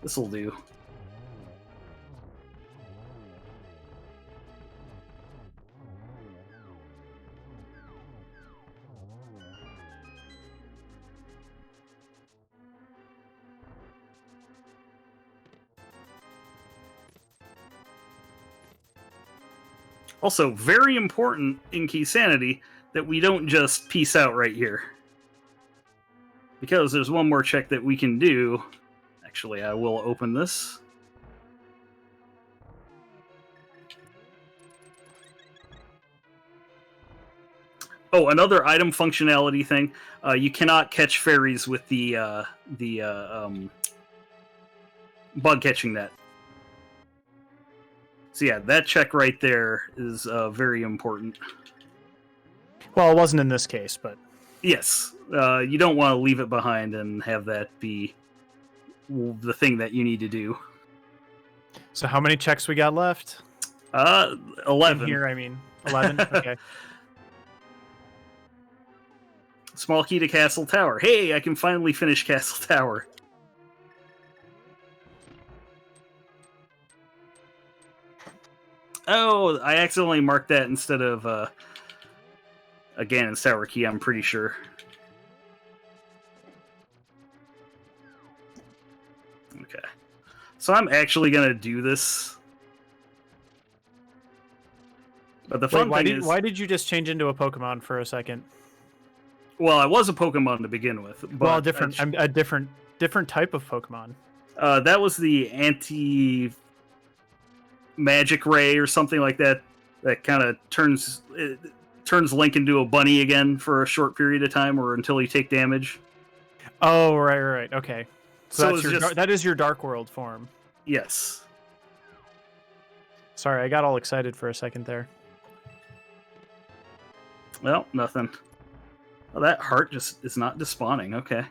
this'll do. Also, very important in Key Sanity that we don't just peace out right here. Because there's one more check that we can do. Actually, I will open this. Oh, another item functionality thing. You cannot catch fairies with the bug catching net. So yeah, that check right there is very important. Well, it wasn't in this case, but yes, you don't want to leave it behind and have that be the thing that you need to do. So how many checks we got left? 11. In here, I mean 11. Okay. Small key to Castle Tower. Hey, I can finally finish Castle Tower. Oh, I accidentally marked that instead of a Ganon's Tower key, I'm pretty sure. Okay. So I'm actually going to do this. But the fun thing is... Why did you just change into a Pokemon for a second? Well, I was a Pokemon to begin with. But well, a different type of Pokemon. That was the magic ray or something like that that kind of turns Link into a bunny again for a short period of time or until you take damage. Oh, right. Okay. So that's it's just that is your Dark World form. yes. Sorry, I got all excited for a second there. Well, nothing. Oh, that heart just is not despawning. Okay.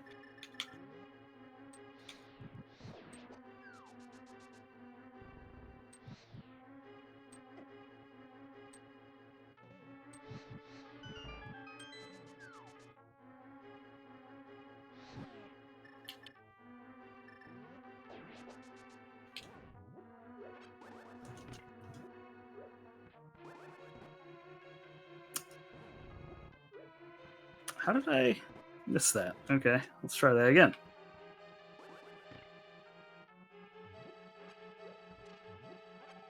How did I miss that? Okay, let's try that again.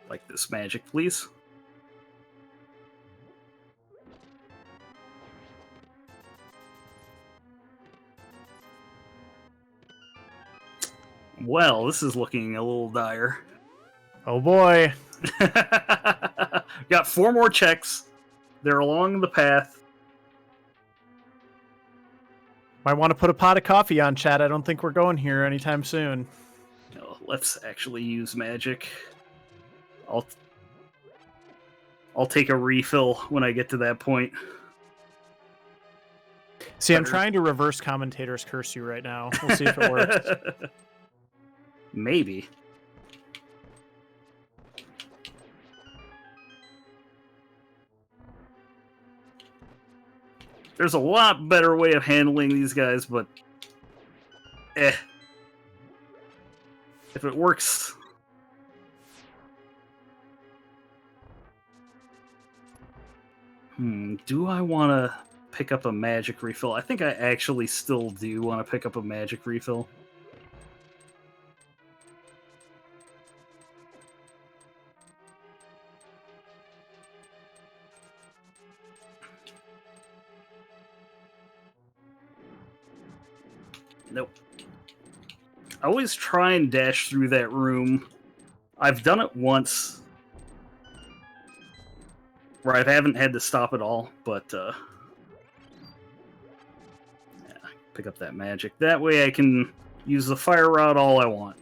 Like this magic, please. Well, this is looking a little dire. Oh boy. Got 4 more checks. They're along the path. Might want to put a pot of coffee on, chat. I don't think we're going here anytime soon. No, let's actually use magic. I'll take a refill when I get to that point. See, I'm trying to reverse commentator's curse you right now. We'll see if it works. Maybe. There's a lot better way of handling these guys, but if it works. Do I want to pick up a magic refill? I think I actually still do want to pick up a magic refill. Nope. I always try and dash through that room. I've done it once where I haven't had to stop at all, but yeah, pick up that magic. That way I can use the fire rod all I want.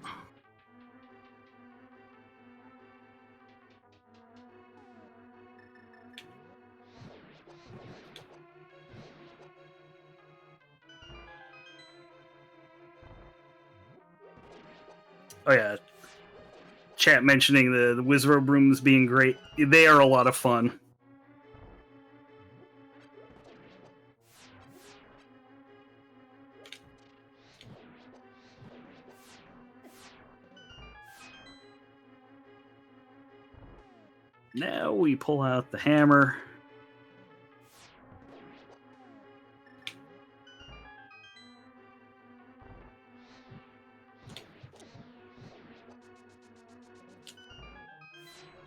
Oh yeah, chat mentioning the Wizrobe rooms being great. They are a lot of fun. Now we pull out the hammer.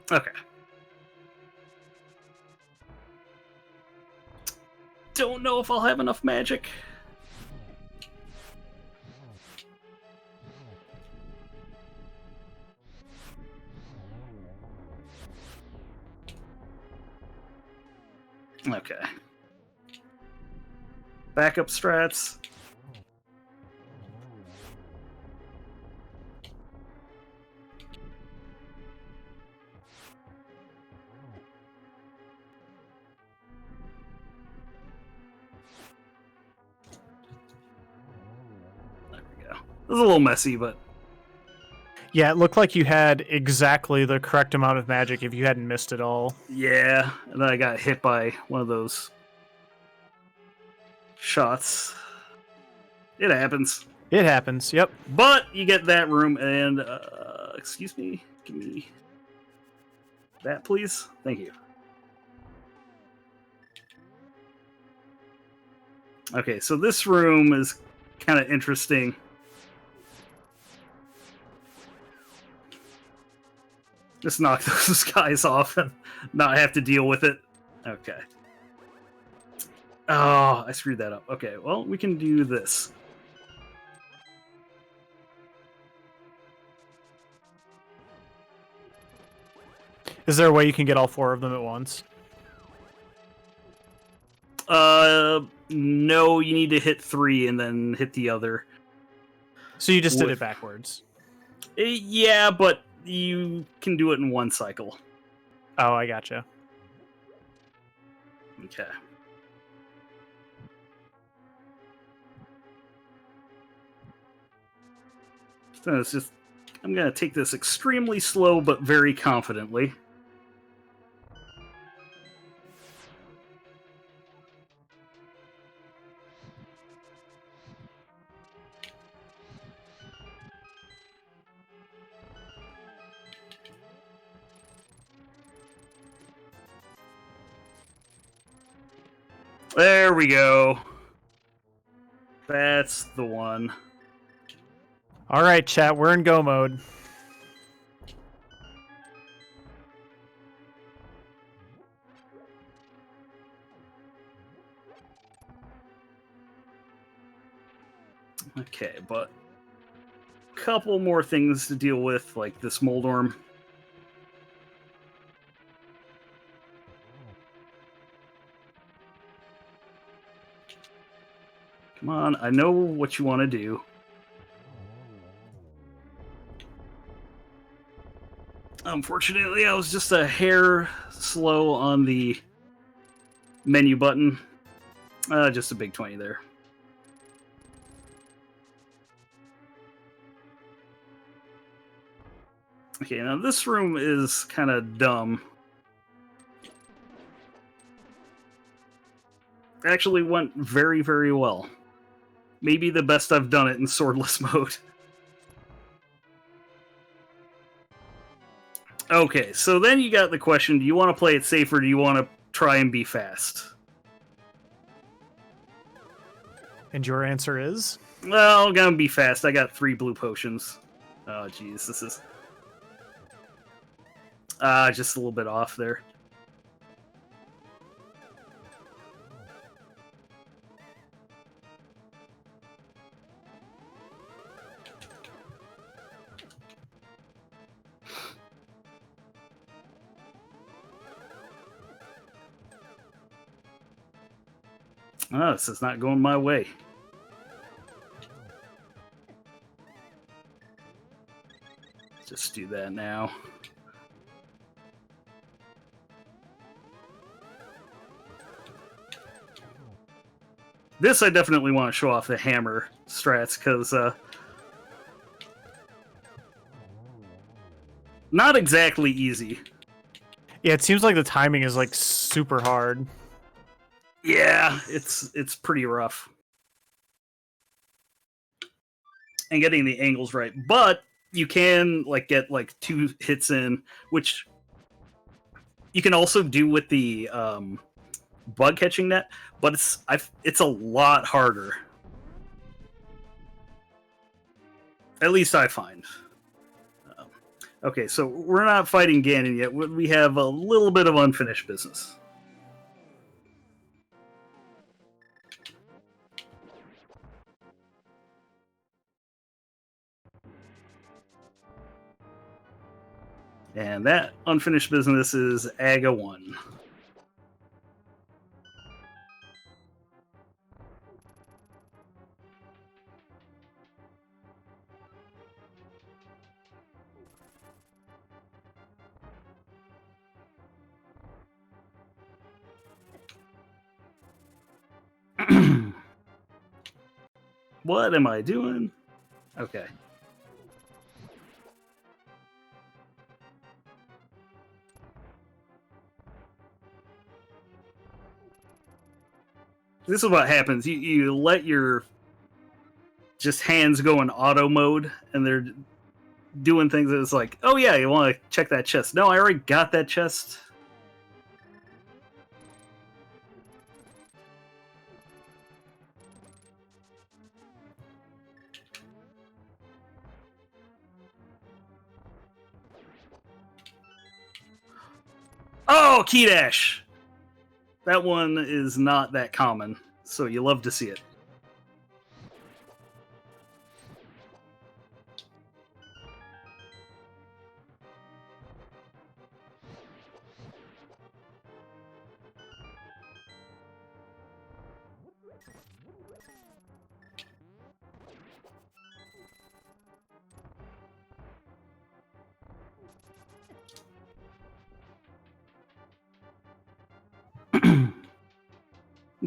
Okay. Don't know if I'll have enough magic. Okay. Backup strats. There we go. It was a little messy, but Yeah, it looked like you had exactly the correct amount of magic if you hadn't missed it all. yeah. And then I got hit by one of those shots. It happens. It happens, yep. But you get that room and, excuse me, give me that, please. Thank you. Okay, so this room is kind of interesting. Just knock those guys off and not have to deal with it. Okay. Oh, I screwed that up. Okay, well, we can do this. Is there a way you can get all 4 of them at once? No, you need to hit 3 and then hit the other. So you just did it backwards. Yeah, but you can do it in 1 cycle. Oh, I gotcha. Okay. So it's just, I'm going to take this extremely slow but very confidently. There we go. That's the one. All right, chat, we're in go mode. Okay, but a couple more things to deal with, like this Moldorm. Come on, I know what you want to do. Unfortunately, I was just a hair slow on the menu button. Just a big 20 there. Okay, now this room is kind of dumb. It actually went very, very well. Maybe the best I've done it in swordless mode. Okay, so then you got the question, do you want to play it safe or do you want to try and be fast? And your answer is? Well, I'm gonna be fast. I got 3 blue potions. Oh, jeez, this is... just a little bit off there. Oh, this is not going my way. Just do that now. This I definitely want to show off the hammer strats, because not exactly easy. Yeah, it seems like the timing is like super hard. Yeah, it's pretty rough. And getting the angles right. But you can like get like 2 hits in, which you can also do with the bug catching net, but it's a lot harder. At least I find. Okay, so we're not fighting Ganon yet. We have a little bit of unfinished business. And that unfinished business is Aga 1. What am I doing? Okay. This is what happens. You let your just hands go in auto mode, and they're doing things that's like, oh yeah, you want to check that chest. No, I already got that chest. Oh, Key Dash! That one is not that common, so you love to see it.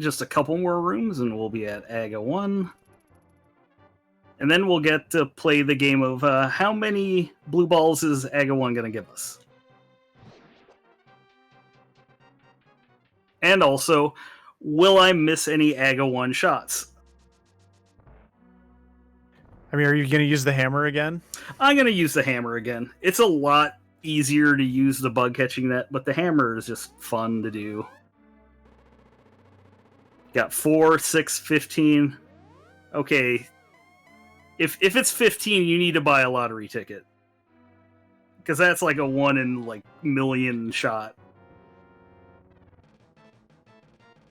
Just a couple more rooms, and we'll be at Aga 1. And then we'll get to play the game of how many blue balls is Aga 1 going to give us? And also, will I miss any Aga 1 shots? I mean, are you going to use the hammer again? I'm going to use the hammer again. It's a lot easier to use the bug catching net, but the hammer is just fun to do. Got 4, 6, 15. Okay. If it's 15, you need to buy a lottery ticket. Because that's like a 1 in like million shot.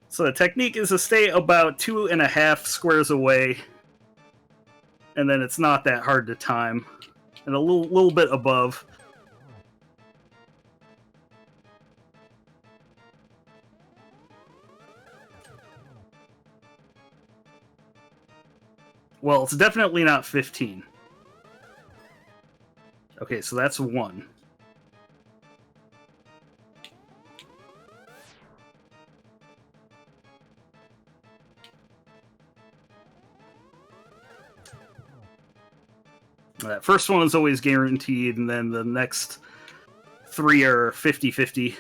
So the technique is to stay about 2.5 squares away. And then it's not that hard to time. And a little bit above. Well, it's definitely not 15. Okay, so that's 1. That first one is always guaranteed, and then the next 3 are 50-50.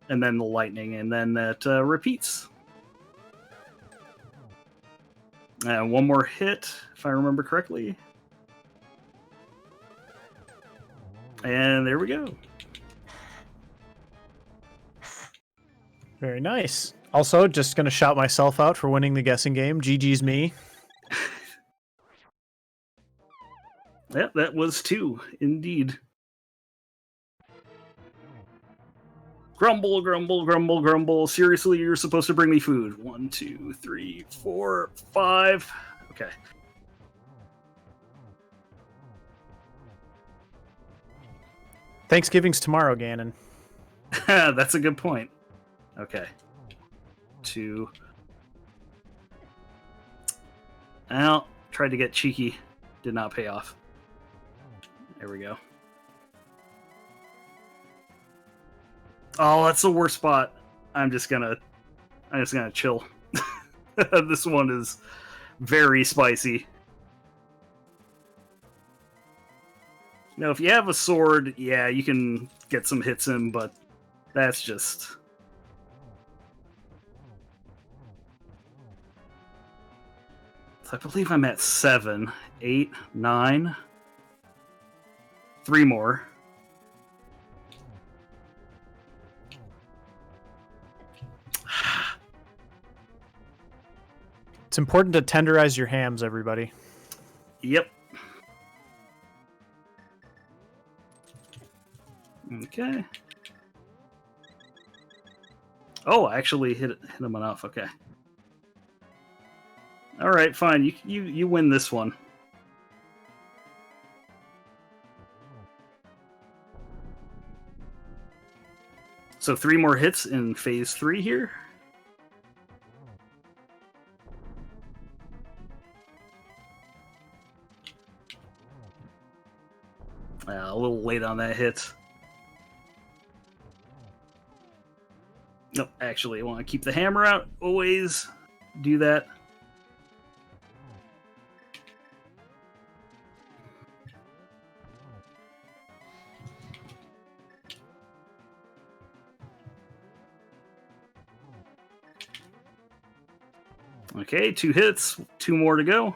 And then the lightning, and then that repeats. And one more hit, if I remember correctly. And there we go. Very nice. Also, just going to shout myself out for winning the guessing game. GG's me. Yeah, that was 2, indeed. Grumble, grumble, grumble, grumble. Seriously, you're supposed to bring me food. 1, 2, 3, 4, 5. Okay. Thanksgiving's tomorrow, Ganon. That's a good point. Okay. 2. Well, tried to get cheeky. Did not pay off. There we go. Oh, that's the worst spot. I'm just gonna chill. This one is very spicy. Now, if you have a sword, yeah, you can get some hits in, but that's just... So I believe I'm at 7, 8, 9. 3 more. It's important to tenderize your hams, everybody. Yep. Okay. Oh, I actually hit him enough. Okay. All right, fine. You win this one. So 3 more hits in phase 3 here. A little late on that hit. Nope, actually, I want to keep the hammer out. Always do that. Okay, 2 hits, 2 more to go.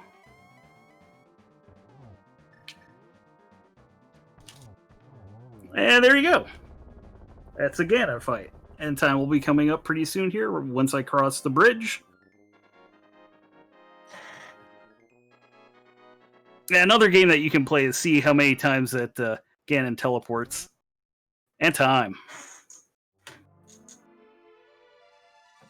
And there you go. That's a Ganon fight. End time will be coming up pretty soon here once I cross the bridge. Yeah, another game that you can play is see how many times that Ganon teleports. And time.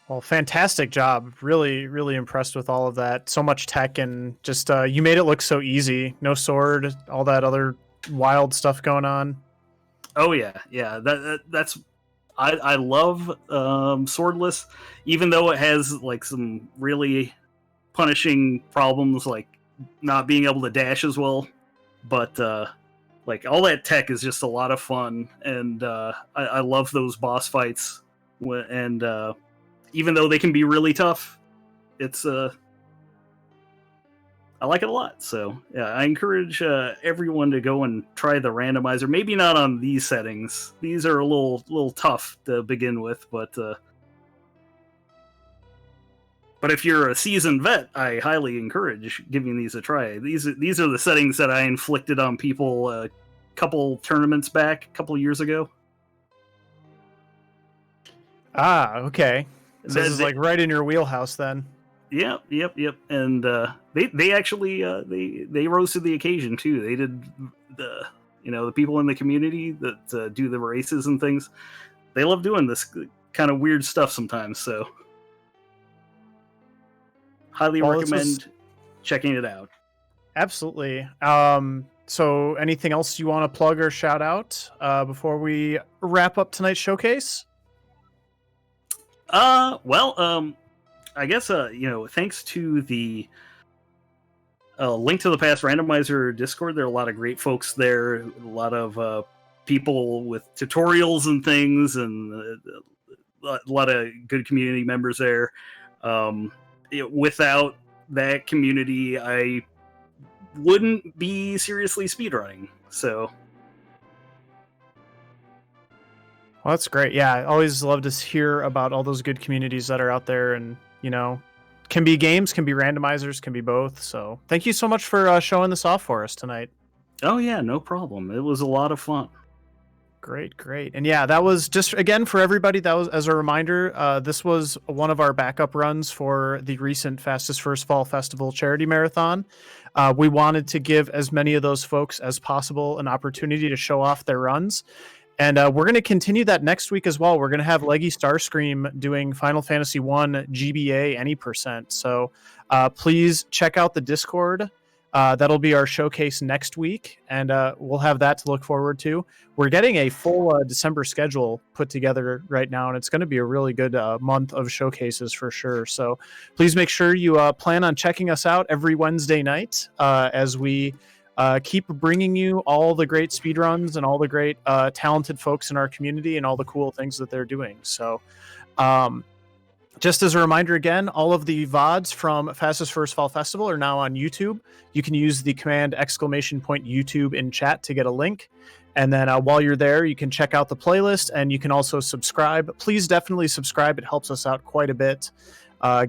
Well, fantastic job. Really, really impressed with all of that. So much tech and just you made it look so easy. No sword, all that other wild stuff going on. Oh yeah. That's I love swordless, even though it has like some really punishing problems, like not being able to dash as well. But like all that tech is just a lot of fun, and I love those boss fights. And even though they can be really tough, it's I like it a lot. So yeah, I encourage everyone to go and try the randomizer. Maybe not on these settings; these are a little tough to begin with. But if you're a seasoned vet, I highly encourage giving these a try. These are the settings that I inflicted on people a couple tournaments back, a couple years ago. Ah, okay. So this is like right in your wheelhouse then. Yep. And they actually they rose to the occasion too. They did the people in the community that do the races and things. They love doing this kind of weird stuff sometimes. So highly recommend checking it out. Absolutely. So anything else you want to plug or shout out before we wrap up tonight's showcase? I guess thanks to the Link to the Past Randomizer Discord, there are a lot of great folks there, a lot of people with tutorials and things, and a lot of good community members there. Without that community, I wouldn't be seriously speedrunning. So Well, that's great. Yeah, I always love to hear about all those good communities that are out there, and can be games, can be randomizers, can be both. So thank you so much for showing this off for us tonight. Oh yeah, no problem. It was a lot of fun. Great. And yeah, that was just, again, for everybody, that was as a reminder, this was one of our backup runs for the recent Fastest First Fall Festival charity marathon. We wanted to give as many of those folks as possible an opportunity to show off their runs. And we're going to continue that next week as well. We're going to have Leggy Starscream doing Final Fantasy 1 GBA any percent. So please check out the Discord. That'll be our showcase next week, and we'll have that to look forward to. We're getting a full December schedule put together right now, and it's going to be a really good month of showcases for sure. So please make sure you plan on checking us out every Wednesday night as we keep bringing you all the great speedruns and all the great talented folks in our community and all the cool things that they're doing. So just as a reminder again, all of the VODs from Fastest First Fall Festival are now on YouTube. You can use the command !YouTube in chat to get a link. And then while you're there, you can check out the playlist, and you can also subscribe. Please definitely subscribe. It helps us out quite a bit.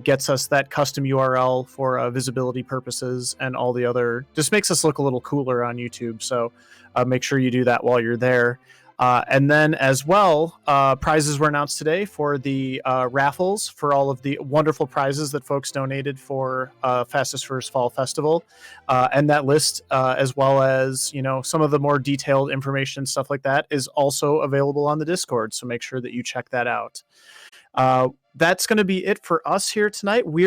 Gets us that custom URL for visibility purposes and all the other, just makes us look a little cooler on YouTube. So make sure you do that while you're there. And then as well, prizes were announced today for the raffles for all of the wonderful prizes that folks donated for Fastest First Fall Festival. And that list, as well as, some of the more detailed information, stuff like that, is also available on the Discord. So make sure that you check that out. That's going to be it for us here tonight.